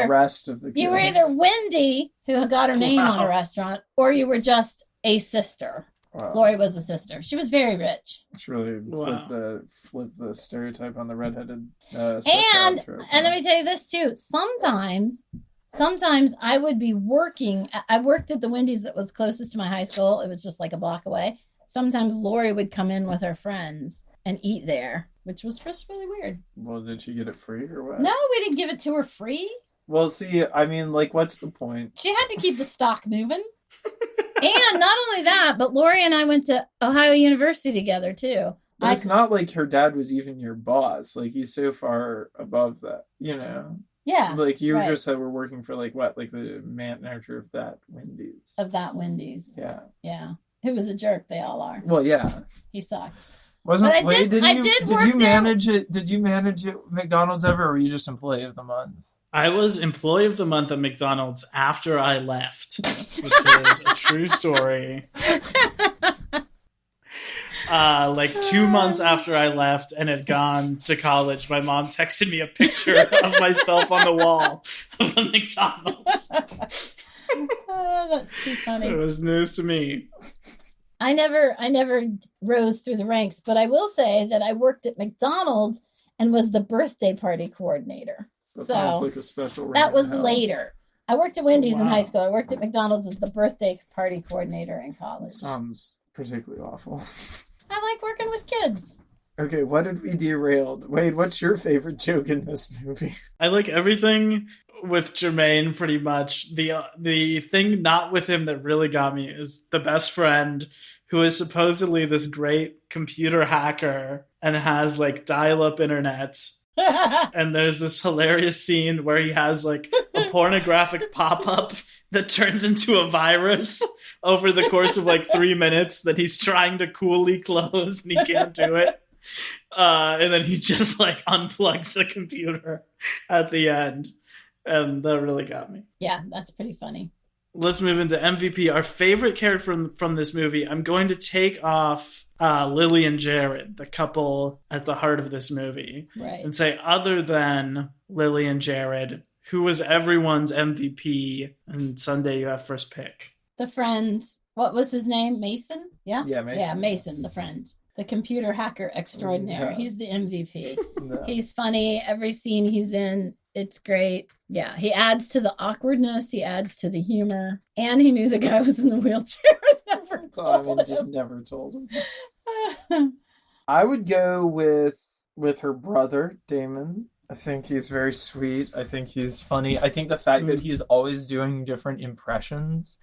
were either Wendy, who got her name on a restaurant, or you were just a sister. Wow. Lori was a sister. She was very rich. It's really flip the stereotype on the redheaded. And let me tell you this too. Sometimes I would be working. I worked at the Wendy's that was closest to my high school. It was just like a block away. Sometimes Lori would come in with her friends and eat there, which was just really weird. Well, did she get it free or what? No, we didn't give it to her free. Well, see, I mean, like, what's the point? She had to keep the stock moving. And not only that, but Lori and I went to Ohio University together, too. But it's not like her dad was even your boss. Like, he's so far above that, you know? Yeah. Like, you just said we're working for, like, what? Like, the manager of that Wendy's. Of that Wendy's. Yeah. Yeah. Who was a jerk. They all are. Well, yeah. He sucked. Did you manage it? Did you manage it McDonald's ever, or were you just employee of the month? I was employee of the month at McDonald's after I left, which is a true story. Like 2 months after I left and had gone to college, my mom texted me a picture of myself on the wall of the McDonald's. Oh, that's too funny. It was news to me. I never rose through the ranks, but I will say that I worked at McDonald's and was the birthday party coordinator. That so sounds like a special that was hell. later. I worked at Wendy's in Wow. high school. I worked at McDonald's as the birthday party coordinator in college. Sounds particularly awful. I like working with kids. Okay, what did we derailed? Wade, what's your favorite joke in this movie? I like everything with Jermaine pretty much. The thing not with him that really got me is the best friend who is supposedly this great computer hacker and has like dial-up internet. And there's this hilarious scene where he has like a pornographic pop-up that turns into a virus over the course of like 3 minutes that he's trying to coolly close and he can't do it. And then he just like unplugs the computer at the end. And that really got me. Yeah, that's pretty funny. Let's move into MVP. Our favorite character from this movie. I'm going to take off Lily and Jared, the couple at the heart of this movie, Right. and say, other than Lily and Jared, who was everyone's MVP? And Sunday, you have first pick. The friends. What was his name? Mason? Yeah? Yeah, Mason. Yeah, Mason, the friend. The computer hacker extraordinaire. Yeah. He's the MVP. No. He's funny. Every scene he's in, it's great. Yeah, he adds to the awkwardness. He adds to the humor. And he knew the guy was in the wheelchair. Never told just him. never told him. I would go with her brother, Damon. I think he's very sweet. I think he's funny. I think the fact that he's always doing different impressions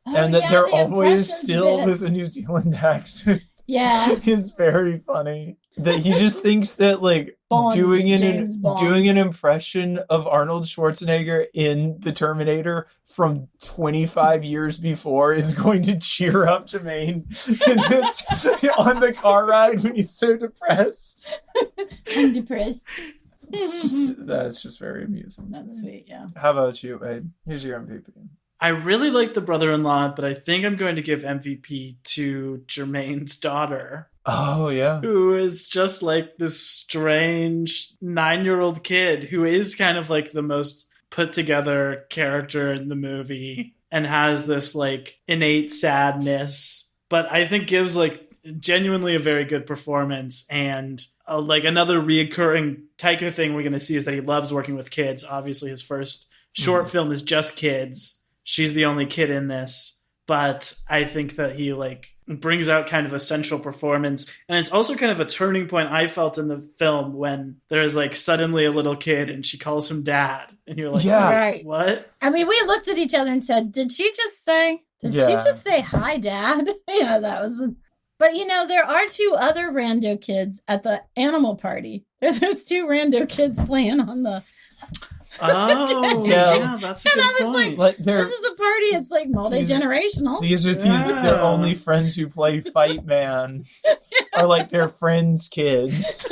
and that they're the always impressions still bits. with a New Zealand accent Yeah. is very funny. That he just thinks that like Bond, doing James Bond. an impression of Arnold Schwarzenegger in The Terminator from 25 years before is going to cheer up Jermaine in this, on the car ride when he's so depressed. I'm depressed. That's just very amusing. That's sweet, yeah. How about you, Wade? Here's your MVP. I really like the brother-in-law, but I think I'm going to give MVP to Jermaine's daughter, Oh, yeah. who is just like this strange 9-year-old kid who is kind of like the most put together character in the movie and has this like innate sadness, but I think gives like genuinely a very good performance. And like another reoccurring Taika thing we're going to see is that he loves working with kids. Obviously his first short film is just kids. She's the only kid in this, but I think that he like brings out kind of a central performance. And it's also kind of a turning point I felt in the film when there's like suddenly a little kid and she calls him dad. And you're like, Yeah. Right. what? I mean, we looked at each other and said, did she just say hi, Dad? Yeah, that was... But, you know, there are 2 other rando kids at the animal party. There's 2 rando kids playing on the... Oh, Yeah. yeah, that's a And good I was point. Like they're This is a party. It's like multi-generational. these are Yeah. their only friends who play Fight Man are like their friends' kids.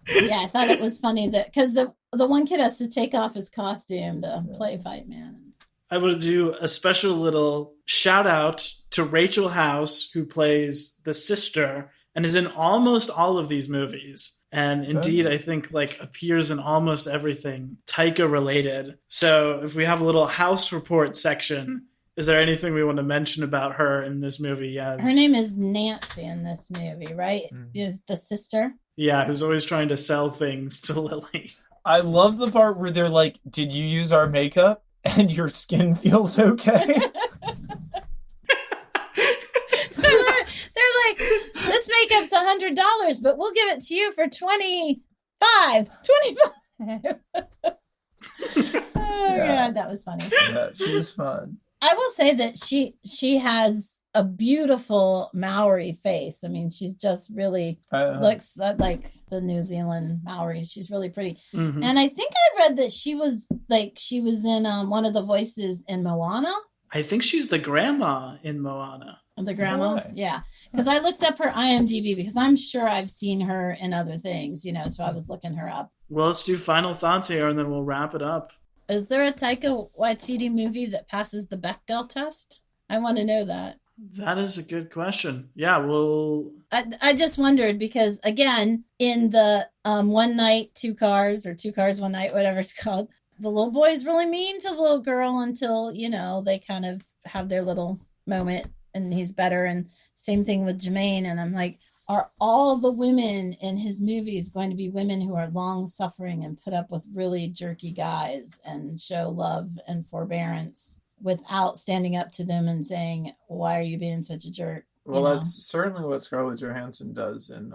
Yeah, I thought it was funny that... Because the one kid has to take off his costume to play Fight Man. I would do a special little shout out to Rachel House, who plays the sister and is in almost all of these movies. And indeed, I think like appears in almost everything Taika related. So if we have a little house report section, is there anything we want to mention about her in this movie? Yes. Her name is Nancy in this movie, right? Is the sister? Yeah, who's always trying to sell things to Lily. I love the part where they're like, "Did you use our makeup and your skin feels okay?" They're like, this makeup's $100, but we'll give it to you for $25. Oh, Yeah. God, that was funny. Yeah, she was fun. I will say that she has a beautiful Maori face. I mean, she's just really looks like the New Zealand Maori. She's really pretty. Mhm. And I think I read that she was in one of the voices in Moana. I think she's the grandma in Moana. The grandma, Why? yeah. Because I looked up her IMDb because I'm sure I've seen her in other things, you know. So I was looking her up. Well, let's do final thoughts here and then we'll wrap it up. Is there a Taika Waititi movie that passes the Bechdel test? I want to know that. That is a good question. Yeah, well, I just wondered because, again, in the One Night, Two Cars, or Two Cars, One Night, whatever it's called, the little boy's really mean to the little girl until, you know, they kind of have their little moment and he's better. And same thing with Jermaine. And I'm like, are all the women in his movies going to be women who are long suffering and put up with really jerky guys and show love and forbearance without standing up to them and saying, why are you being such a jerk? Well, that's certainly what Scarlett Johansson does in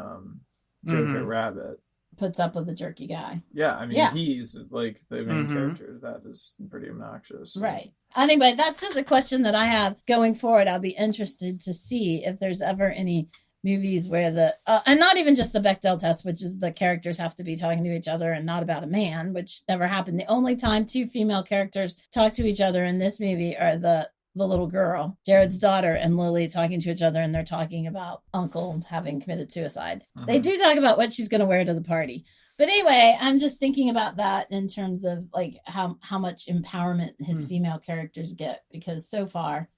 Jojo Rabbit. Puts up with a jerky guy. Yeah, I mean, he's like the main character. That is pretty obnoxious. Right. Anyway, that's just a question that I have going forward. I'll be interested to see if there's ever any movies where and not even just the Bechdel test, which is the characters have to be talking to each other and not about a man, which never happened. The only time two female characters talk to each other in this movie are the little girl, Jared's daughter, and Lily talking to each other, and they're talking about Uncle having committed suicide. Mm-hmm. They do talk about what she's going to wear to the party. But anyway, I'm just thinking about that in terms of like how much empowerment his female characters get, because so far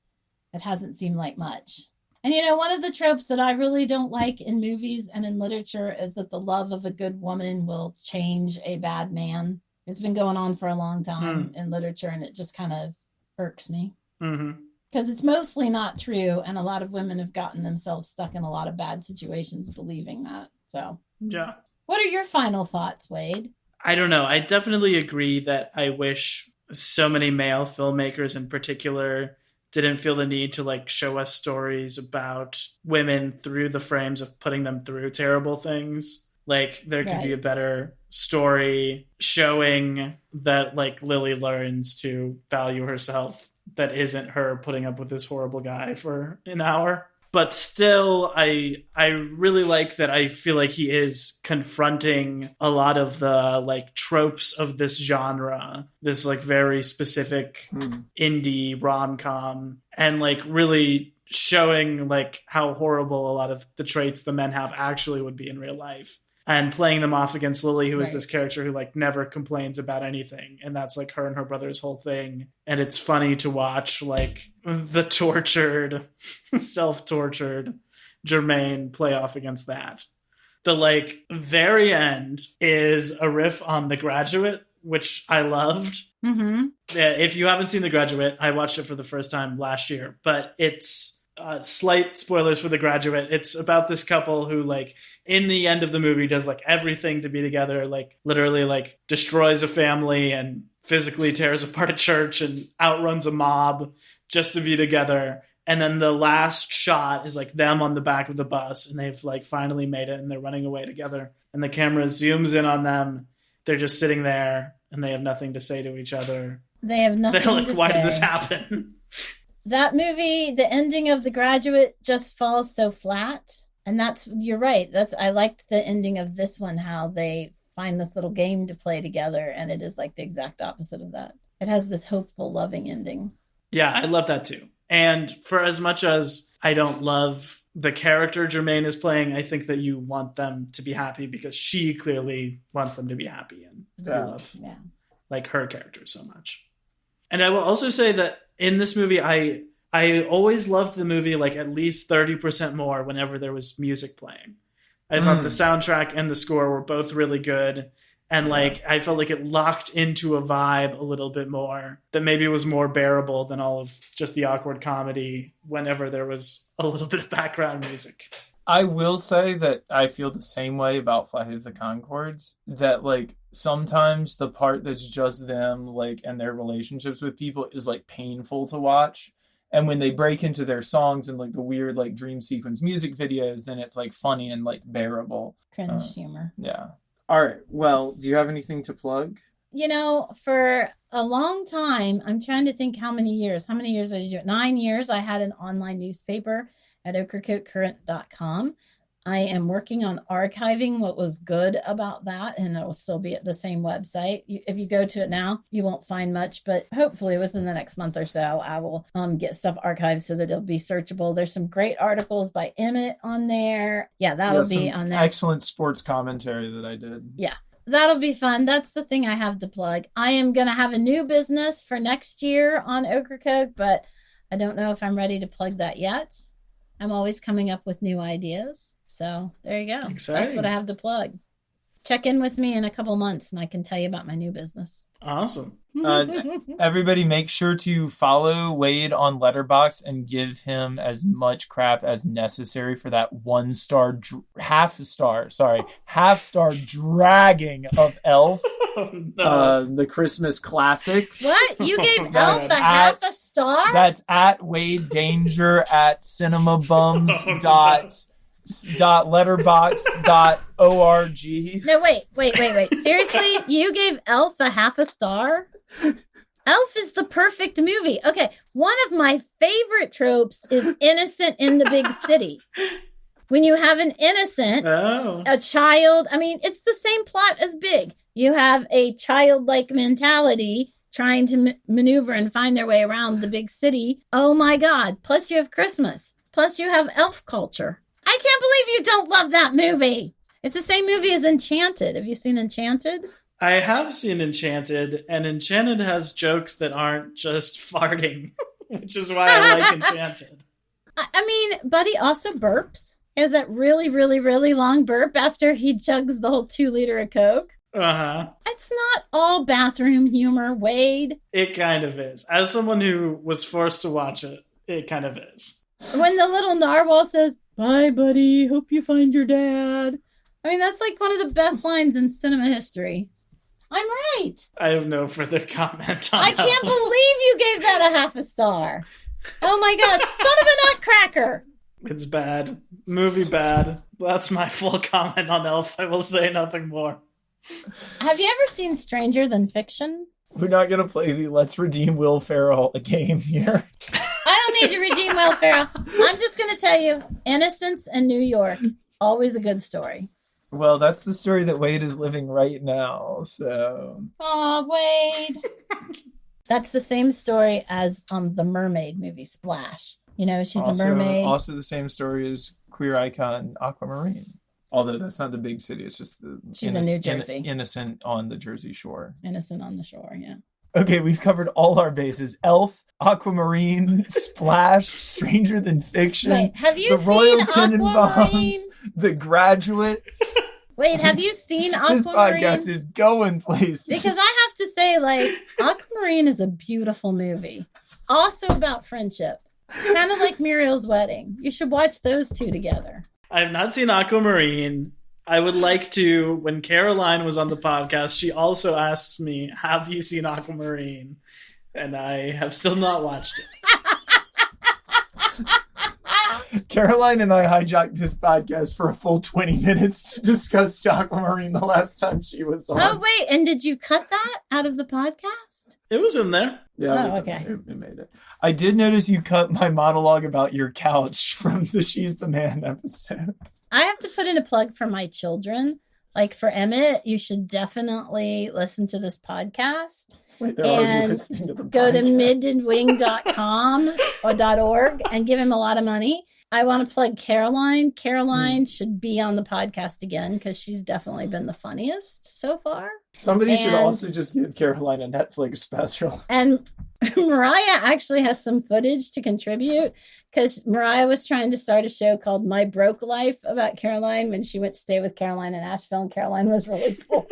it hasn't seemed like much. And, you know, one of the tropes that I really don't like in movies and in literature is that the love of a good woman will change a bad man. It's been going on for a long time in literature, and it just kind of irks me. Because it's mostly not true, and a lot of women have gotten themselves stuck in a lot of bad situations believing that. So, yeah. What are your final thoughts, Wade? I don't know. I definitely agree that I wish so many male filmmakers in particular didn't feel the need to like show us stories about women through the frames of putting them through terrible things. Like there could be a better story showing that like Lily learns to value herself that isn't her putting up with this horrible guy for an hour. But still, I really like that. I feel like he is confronting a lot of the like tropes of this genre, this like very specific indie rom-com, and like really showing like how horrible a lot of the traits the men have actually would be in real life. And playing them off against Lily, who is this character who like never complains about anything. And that's like her and her brother's whole thing. And it's funny to watch like the tortured, self-tortured Jermaine play off against that. The like very end is a riff on The Graduate, which I loved. If you haven't seen The Graduate, I watched it for the first time last year, but it's slight spoilers for The Graduate. It's about this couple who like in the end of the movie does like everything to be together, like literally like destroys a family and physically tears apart a church and outruns a mob just to be together. And then the last shot is like them on the back of the bus, and they've like finally made it and they're running away together, and the camera zooms in on them. They're just sitting there and they have nothing to say to each other. They have nothing They're like, to why say. did this happen? That movie, the ending of The Graduate just falls so flat. And you're right. I liked the ending of this one, how they find this little game to play together. And it is like the exact opposite of that. It has this hopeful, loving ending. Yeah, I love that too. And for as much as I don't love the character Jermaine is playing, I think that you want them to be happy because she clearly wants them to be happy. And I love like her character so much. And I will also say that in this movie, I always loved the movie like at least 30% more whenever there was music playing. I thought the soundtrack and the score were both really good. And like I felt like it locked into a vibe a little bit more that maybe was more bearable than all of just the awkward comedy whenever there was a little bit of background music. I will say that I feel the same way about Flight of the Conchords, that like sometimes the part that's just them like and their relationships with people is like painful to watch. And when they break into their songs and like the weird like dream sequence music videos, then it's like funny and like bearable. Cringe humor. Yeah. All right. Well, do you have anything to plug? You know, for a long time, I'm trying to think how many years did I do it? 9 years. I had an online newspaper at ocracoke.current.com. I am working on archiving what was good about that, and it will still be at the same website. If you go to it now, you won't find much, but hopefully within the next month or so, I will get stuff archived so that it'll be searchable. There's some great articles by Emmett on there. Yeah, that'll be on there. Excellent sports commentary that I did. Yeah. That'll be fun. That's the thing I have to plug. I am going to have a new business for next year on Ocracoke, but I don't know if I'm ready to plug that yet. I'm always coming up with new ideas. So there you go. Exciting. That's what I have to plug. Check in with me in a couple months and I can tell you about my new business. Awesome. Everybody make sure to follow Wade on Letterboxd and give him as much crap as necessary for that half star dragging of Elf. Oh, no. The Christmas classic. What? You gave Elf half a star? That's at Wade Danger at cinemabums.letterbox.org. No, wait. Seriously? You gave Elf a half a star? Elf is the perfect movie. Okay, one of my favorite tropes is innocent in the big city. When you have an innocent, a child, I mean, it's the same plot as Big. You have a childlike mentality trying to maneuver and find their way around the big city. Oh my God. Plus you have Christmas. Plus you have elf culture. I can't believe you don't love that movie. It's the same movie as Enchanted. Have you seen Enchanted? I have seen Enchanted, and Enchanted has jokes that aren't just farting, which is why I like Enchanted. I mean, Buddy also burps. He has that really, really, really long burp after he chugs the whole 2 liter of Coke. Uh-huh. It's not all bathroom humor, Wade. It kind of is. As someone who was forced to watch it, it kind of is. When the little narwhal says, "Bye, buddy, hope you find your dad." I mean, that's like one of the best lines in cinema history. I'm right. I have no further comment on I can't believe you gave that a half a star. Oh my gosh, son of a nutcracker. It's bad. Movie bad. That's my full comment on Elf. I will say nothing more. Have you ever seen Stranger Than Fiction? We're not going to play the Let's Redeem Will Ferrell game here. I don't need to redeem Will Ferrell. I'm just going to tell you, Innocence in New York, always a good story. Well, that's the story that Wade is living right now, so... Aw, Wade. That's the same story as the mermaid movie, Splash. You know, she's a mermaid. Also the same story as queer icon Aquamarine. Although that's not the big city, it's just she's in New Jersey. Innocent on the Jersey Shore. Innocent on the Shore, yeah. Okay, we've covered all our bases. Elf, Aquamarine, Splash, Stranger Than Fiction. Wait, have you the seen Royal Aquamarine? Tenenbaums, The Graduate. Wait, have you seen Aquamarine? This podcast is going places. Because I have to say, like, Aquamarine is a beautiful movie. Also about friendship. Kind of like Muriel's Wedding. You should watch those two together. I have not seen Aquamarine. I would like to. When Caroline was on the podcast, she also asked me, have you seen Aquamarine? And I have still not watched it. Caroline and I hijacked this podcast for a full 20 minutes to discuss Aquamarine the last time she was on. Oh, wait. And did you cut that out of the podcast? It was in there. Yeah, okay. It made it. I did notice you cut my monologue about your couch from the She's the Man episode. I have to put in a plug for my children. Like for Emmett, you should definitely listen to this podcast. Wait, they're already listening to the go to podcast. midandwing.com or .org and give him a lot of money. I want to plug Caroline. Caroline should be on the podcast again because she's definitely been the funniest so far. Somebody should also just give Caroline a Netflix special. And Mariah actually has some footage to contribute because Mariah was trying to start a show called My Broke Life about Caroline when she went to stay with Caroline in Asheville, and Caroline was really poor.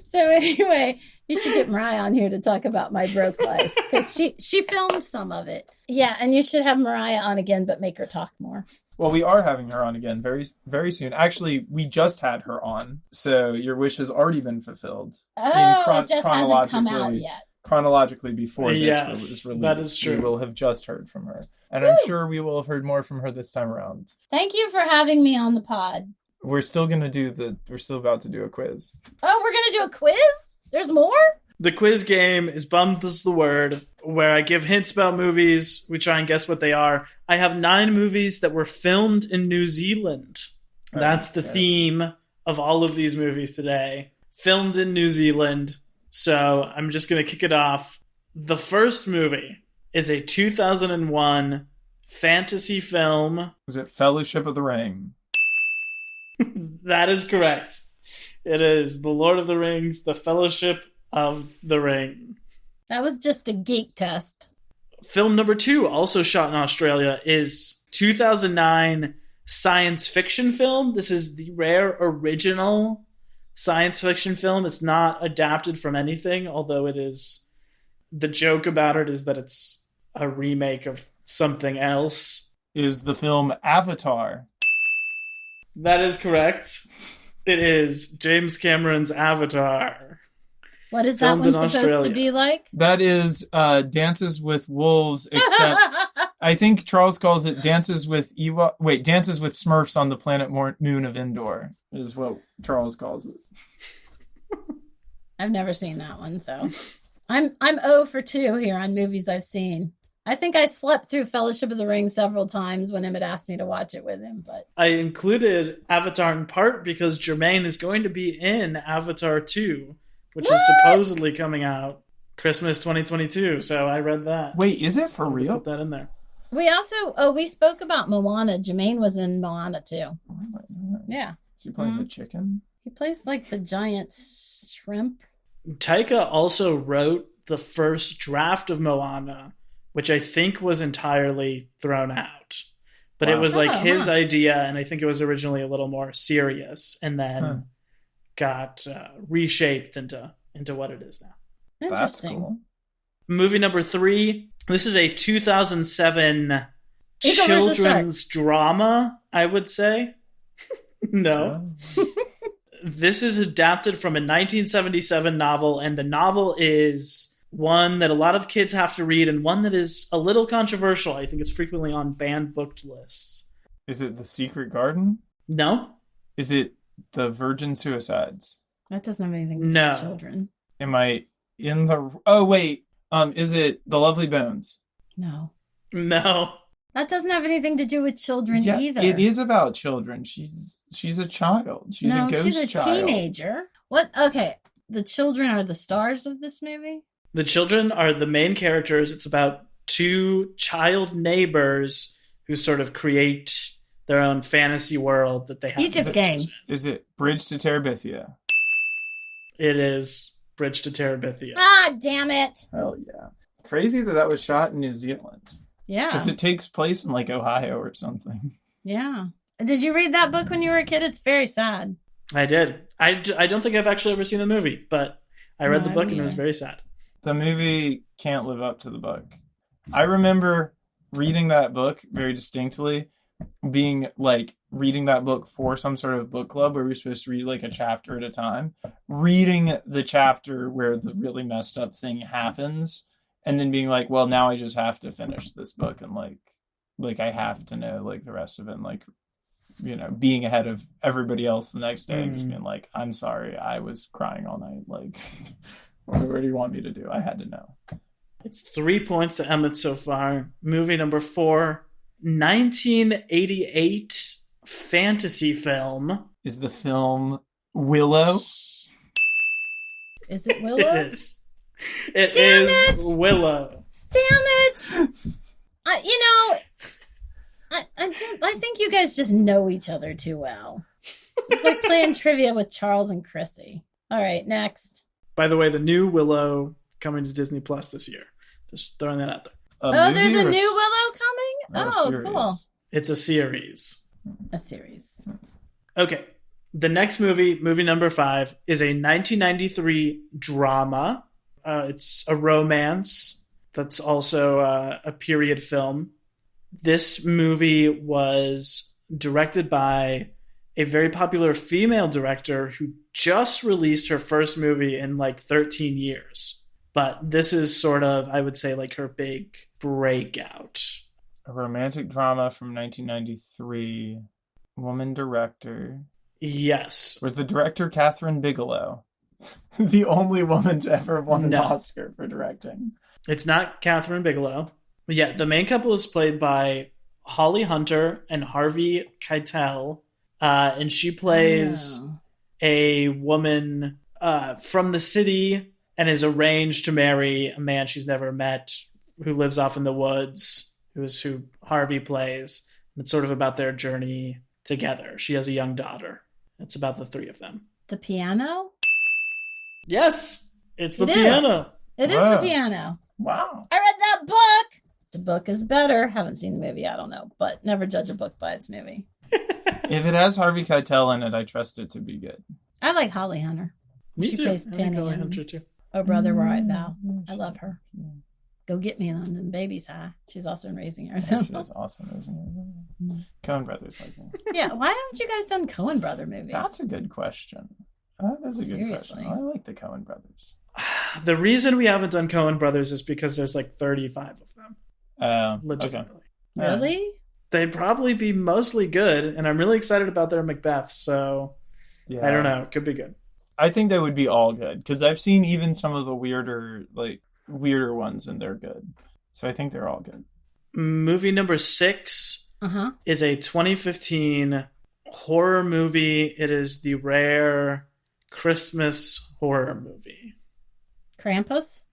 So anyway, you should get Mariah on here to talk about My Broke Life because she filmed some of it. Yeah, and you should have Mariah on again, but make her talk more. Well, we are having her on again very, very soon. Actually, we just had her on, so your wish has already been fulfilled. Oh, it just hasn't come out yet. Chronologically, before this Yes, released, that is true. we will have just heard from her. And Woo! I'm sure we will have heard more from her this time around. Thank you for having me on the pod. We're still about to do a quiz. Oh, we're going to do a quiz? There's more? The quiz game is Bummed is the Word, where I give hints about movies. We try and guess what they are. I have 9 movies that were filmed in New Zealand. That's the theme of all of these movies today. Filmed in New Zealand. So I'm just going to kick it off. The first movie is a 2001 fantasy film. Was it Fellowship of the Ring? That is correct. It is The Lord of the Rings, The Fellowship of the Ring. That was just a geek test. Film number 2, also shot in Australia, is 2009 science fiction film. This is the rare original science fiction film. It's not adapted from anything, although it is. The joke about it is that it's a remake of something else. Is the film Avatar? That is correct. It is James Cameron's Avatar. What is that Filmed one in supposed to Australia. be like? That is Dances with Wolves, except I think Charles calls it Dances with Smurfs on the planet moon of Endor, is what Charles calls it. I've never seen that one, so I'm 0 for 2 here on movies I've seen. I think I slept through Fellowship of the Ring several times when Emmett asked me to watch it with him, but I included Avatar in part because Jermaine is going to be in Avatar 2, which is supposedly coming out Christmas 2022. So I read that. Wait, is it for real? Put that in there. we spoke about Moana. Jermaine was in Moana too. Yeah. Is he playing the chicken? He plays like the giant shrimp. Taika also wrote the first draft of Moana, which I think was entirely thrown out. But it was like his idea, and I think it was originally a little more serious, and then got reshaped into what it is now. Interesting. That's cool. Movie number 3. This is a 2007 Eagle versus children's drama, I would say. No. This is adapted from a 1977 novel, and the novel is one that a lot of kids have to read and one that is a little controversial. I think it's frequently on banned booked lists. Is it The Secret Garden? No? Is it The Virgin Suicides? That doesn't have anything to do No. with children. Am I in the... Oh, wait. Is it The Lovely Bones? No. No. That doesn't have anything to do with children Yeah, either. it is about children. She's a child. She's a ghost she's a child. teenager. What? Okay. The children are the stars of this movie? The children are the main characters. It's about 2 child neighbors who sort of create their own fantasy world that they have. Egypt Game. Is it Bridge to Terabithia? It is Bridge to Terabithia. Ah, damn it. Hell yeah. Crazy that was shot in New Zealand. Yeah. Because it takes place in like Ohio or something. Yeah. Did you read that book when you were a kid? It's very sad. I did. I don't think I've actually ever seen the movie, but I read the No, book me and it was either. very sad. The movie can't live up to the book. I remember reading that book very distinctly, being like reading that book for some sort of book club where we were supposed to read like a chapter at a time, reading the chapter where the really messed up thing happens, and then being like, well, now I just have to finish this book and like I have to know like the rest of it, and like, you know, being ahead of everybody else the next day and just being like, I'm sorry, I was crying all night, like what do you want me to do? I had to know. It's 3 points to Emmett so far. Movie number 4, 1988 fantasy film. Is the film Willow? Is it Willow? It is. It Damn is it! Willow. Damn it! I think you guys just know each other too well. It's like playing trivia with Charles and Chrissy. All right, next. By the way, the new Willow coming to Disney Plus this year. Just throwing that out there. There's a new Willow coming? or a Oh, series? cool. It's a series. A series. Okay. The next movie number 5, is a 1993 drama. It's a romance that's also a period film. This movie was directed by a very popular female director who just released her first movie in like 13 years. But this is sort of, I would say, like her big breakout. A romantic drama from 1993. Woman director. Yes. Was the director Catherine Bigelow? The only woman to ever won an Oscar for directing. It's not Catherine Bigelow. But yeah, the main couple is played by Holly Hunter and Harvey Keitel. And she plays a woman from the city and is arranged to marry a man she's never met who lives off in the woods, who is who Harvey plays. It's sort of about their journey together. She has a young daughter. It's about the 3 of them. The piano? Yes, it's the It is. Piano. It is Wow. the piano. Wow. I read that book. The book is better. Haven't seen the movie. I don't know. But never judge a book by its movie. If it has Harvey Keitel in it, I trust it to be good. I like Holly Hunter. Me She too. plays I like Penny Holly in Hunter too. Oh Brother, Where Art Thou. I love her. Go Get Me on the Baby's High. She's also in Raising Arizona. She was awesome. Arizona. Coen Brothers, like that. Yeah, why haven't you guys done Coen Brother movies? That's a good question. That is a good Seriously. question. I like the Coen Brothers. The reason we haven't done Coen Brothers is because there's like 35 of them. Legitimately. Okay. Really? They'd probably be mostly good, and I'm really excited about their Macbeth, so Yeah. I don't know. It could be good. I think they would be all good because I've seen even some of the weirder ones, and they're good. So I think they're all good. Movie number 6 is a 2015 horror movie. It is the rare Christmas horror movie. Krampus?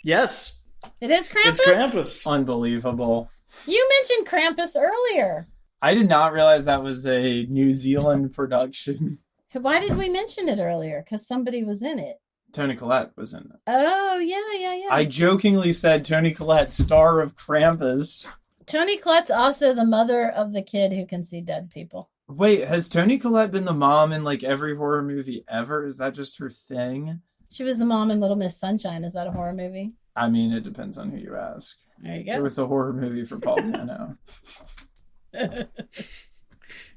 Yes, It is Krampus? it's Krampus. Unbelievable. You mentioned Krampus earlier. I did not realize that was a New Zealand production. Why did we mention it earlier? Because somebody was in it. Toni Collette was in it. Oh, yeah. I jokingly said Toni Collette, star of Krampus. Toni Collette's also the mother of the kid who can see dead people. Wait, has Toni Collette been the mom in like every horror movie ever? Is that just her thing? She was the mom in Little Miss Sunshine. Is that a horror movie? I mean, it depends on who you ask. There you It go. was a horror movie for Paul Dano.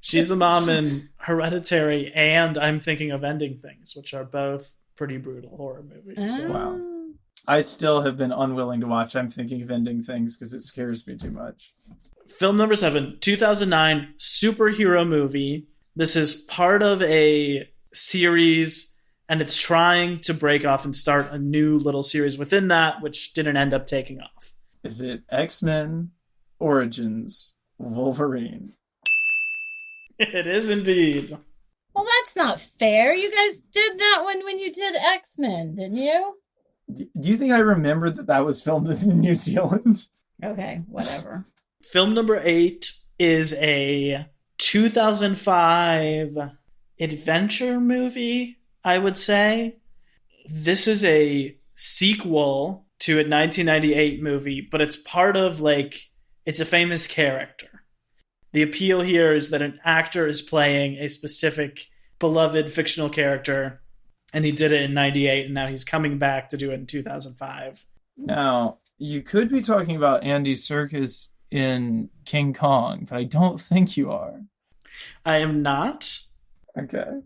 She's the mom in Hereditary and I'm Thinking of Ending Things, which are both pretty brutal horror movies. So. Wow. I still have been unwilling to watch I'm Thinking of Ending Things because it scares me too much. Film number 7, 2009 superhero movie. This is part of a series, and it's trying to break off and start a new little series within that, which didn't end up taking off. Is it X-Men Origins Wolverine? It is indeed. Well, that's not fair. You guys did that one when you did X-Men, didn't you? Do you think I remember that was filmed in New Zealand? Okay, whatever. Film number 8 is a 2005 adventure movie, I would say. This is a sequel to a 1998 movie, but it's part of, like, it's a famous character. The appeal here is that an actor is playing a specific beloved fictional character, and he did it in 98, and now he's coming back to do it in 2005. Now, you could be talking about Andy Serkis in King Kong, but I don't think you are. I am not. Okay.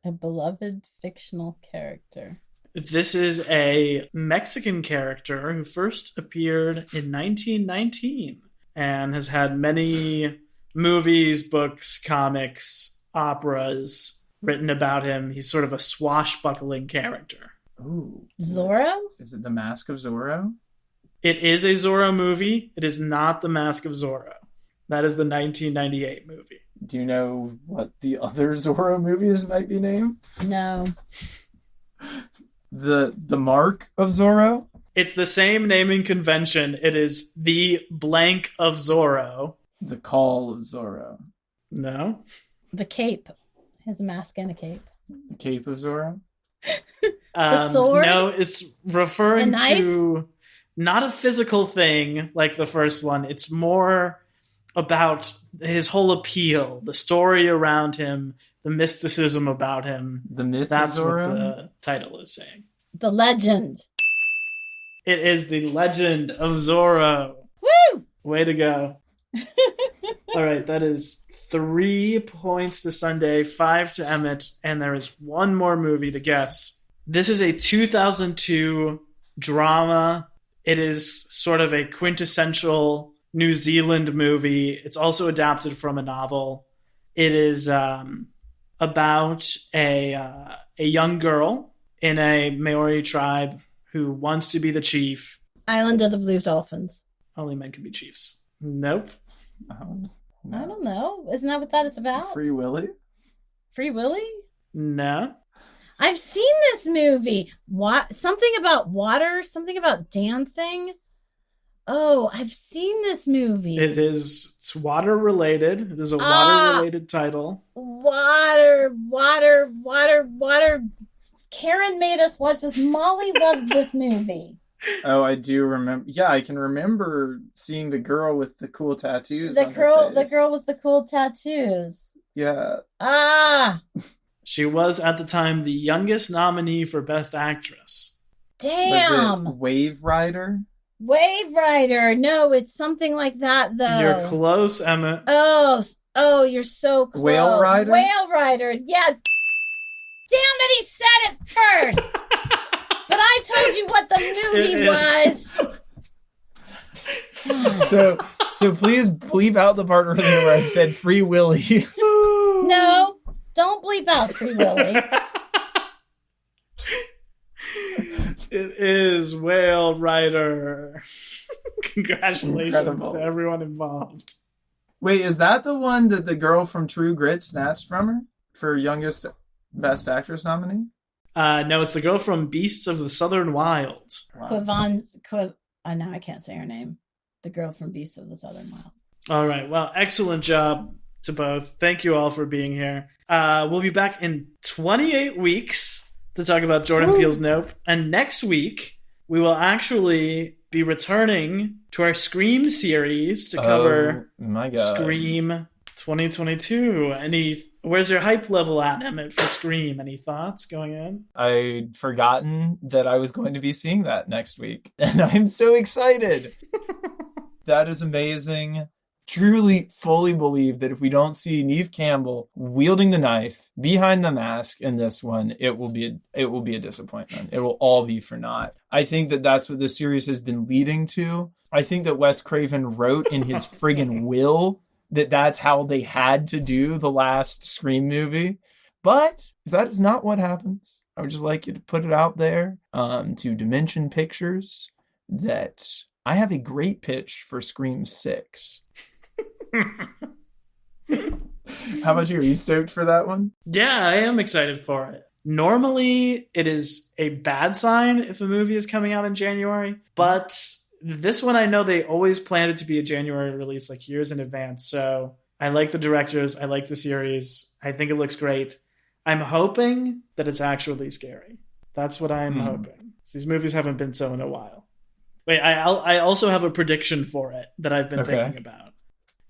A beloved fictional character. This is a Mexican character who first appeared in 1919 and has had many movies, books, comics, operas written about him. He's sort of a swashbuckling character. Ooh. Zorro? Is it The Mask of Zorro? It is a Zorro movie. It is not The Mask of Zorro. That is the 1998 movie. Do you know what the other Zorro movies might be named? No. The Mark of Zorro? It's the same naming convention. It is The Blank of Zorro. The Call of Zorro. No. The Cape. His mask and a cape. The Cape of Zorro? The sword? No, it's referring The knife? to not a physical thing like the first one. It's more about his whole appeal, the story around him, the mysticism about him. The Myth That's of what Zorro? the title is saying. The Legend. It is The Legend of Zorro. Woo! Way to go. All right, that is 3 points to Sundae, 5 to Emmett, and there is one more movie to guess. This is a 2002 drama. It is sort of a quintessential New Zealand movie. It's also adapted from a novel. It is about a young girl in a Maori tribe who wants to be the chief. Island of the Blue Dolphins. Only men can be chiefs. Nope. No. I don't know. Isn't that what that is about? Free Willy? Free Willy? No. I've seen this movie. What? Something about water, something about dancing. Oh, I've seen this movie. It's water related. It is a water related title. Water. Karen made us watch this. Molly loved this movie. Oh, I do remember. Yeah, I can remember seeing the girl with the cool tattoos. The on her girl face. with the cool tattoos. Yeah. Ah, She was, at the time, the youngest nominee for Best Actress. Damn. Was it Wave Rider? Wave Rider. No, it's something like that, though. You're close, Emmett. Oh, you're so close. Whale Rider? Whale Rider. Yeah. Damn it, he said it first. But I told you what the movie was. So please bleep out the part earlier where I said Free Willy. No, don't bleep out Free Willy. It is Whale Rider. Congratulations Incredible. to everyone involved. Wait, is that the one that the girl from True Grit snatched from her for youngest Best Actress nominee? No, it's the girl from Beasts of the Southern Wild. Wow. No, I can't say her name. The girl from Beasts of the Southern Wild. All right. Well, excellent job to both. Thank you all for being here. We'll be back in 28 weeks to talk about Jordan Peele's Nope. And next week, we will actually be returning to our Scream series to cover my God. Scream 2022. Where's your hype level at, Emmett, for Scream? Any thoughts going in? I'd forgotten that I was going to be seeing that next week, and I'm so excited. That is amazing. Truly, fully believe that if we don't see Neve Campbell wielding the knife behind the mask in this one, it will be a disappointment. It will all be for naught. I think that that's what the series has been leading to. I think that Wes Craven wrote in his friggin' will that that's how they had to do the last Scream movie. But if that is not what happens, I would just like you to put it out there to Dimension Pictures that I have a great pitch for Scream 6. How about you? Are you stoked for that one? Yeah, I am excited for it. Normally, it is a bad sign if a movie is coming out in January, but this one I know they always planned it to be a January release, like years in advance. So I like the directors. I like the series. I think it looks great. I'm hoping that it's actually scary. That's what I'm hoping. These movies haven't been so in a while. Wait, I also have a prediction for it that I've been thinking about.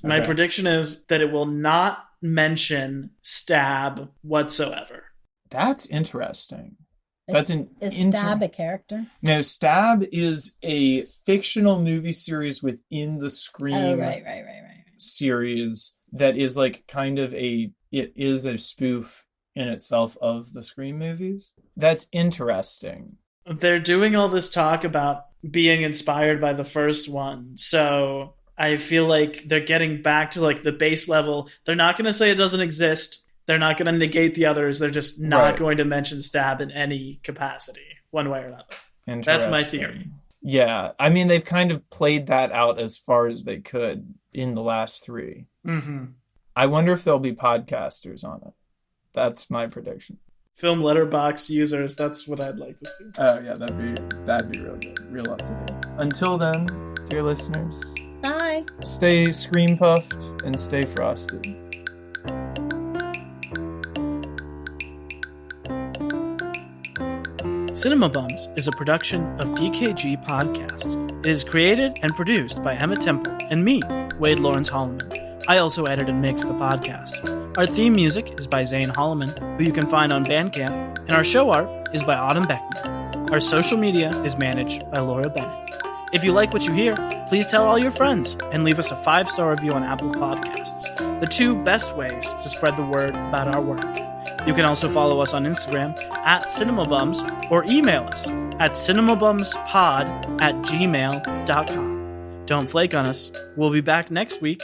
My prediction is that it will not mention Stab whatsoever. That's interesting. Is Stab a character? No, Stab is a fictional movie series within the Scream right. series that is like kind of it is a spoof in itself of the Scream movies. That's interesting. They're doing all this talk about being inspired by the first one, so I feel like they're getting back to like the base level. They're not going to say it doesn't exist. They're not going to negate the others. They're just not going to mention Stab in any capacity, one way or another. That's my theory. Yeah, I mean, they've kind of played that out as far as they could in the last three. Mm-hmm. I wonder if there'll be podcasters on it. That's my prediction. Film Letterboxd users, that's what I'd like to see. Oh, yeah, that'd be real good. Real up to date. Until then, dear listeners, Bye. stay Scream puffed and stay frosted. Cinema Bums is a production of DKG Podcasts. It is created and produced by Emma Temple and me, Wade Lawrence Holloman. I also edit and mix the podcast. Our theme music is by Zane Holloman, who you can find on Bandcamp, and our show art is by Autumn Beckman. Our social media is managed by Laura Bennett. If you like what you hear, please tell all your friends and leave us a 5-star review on Apple Podcasts, the 2 best ways to spread the word about our work. You can also follow us on Instagram at CinemaBums or email us at cinemabumspod@gmail.com. Don't flake on us. We'll be back next week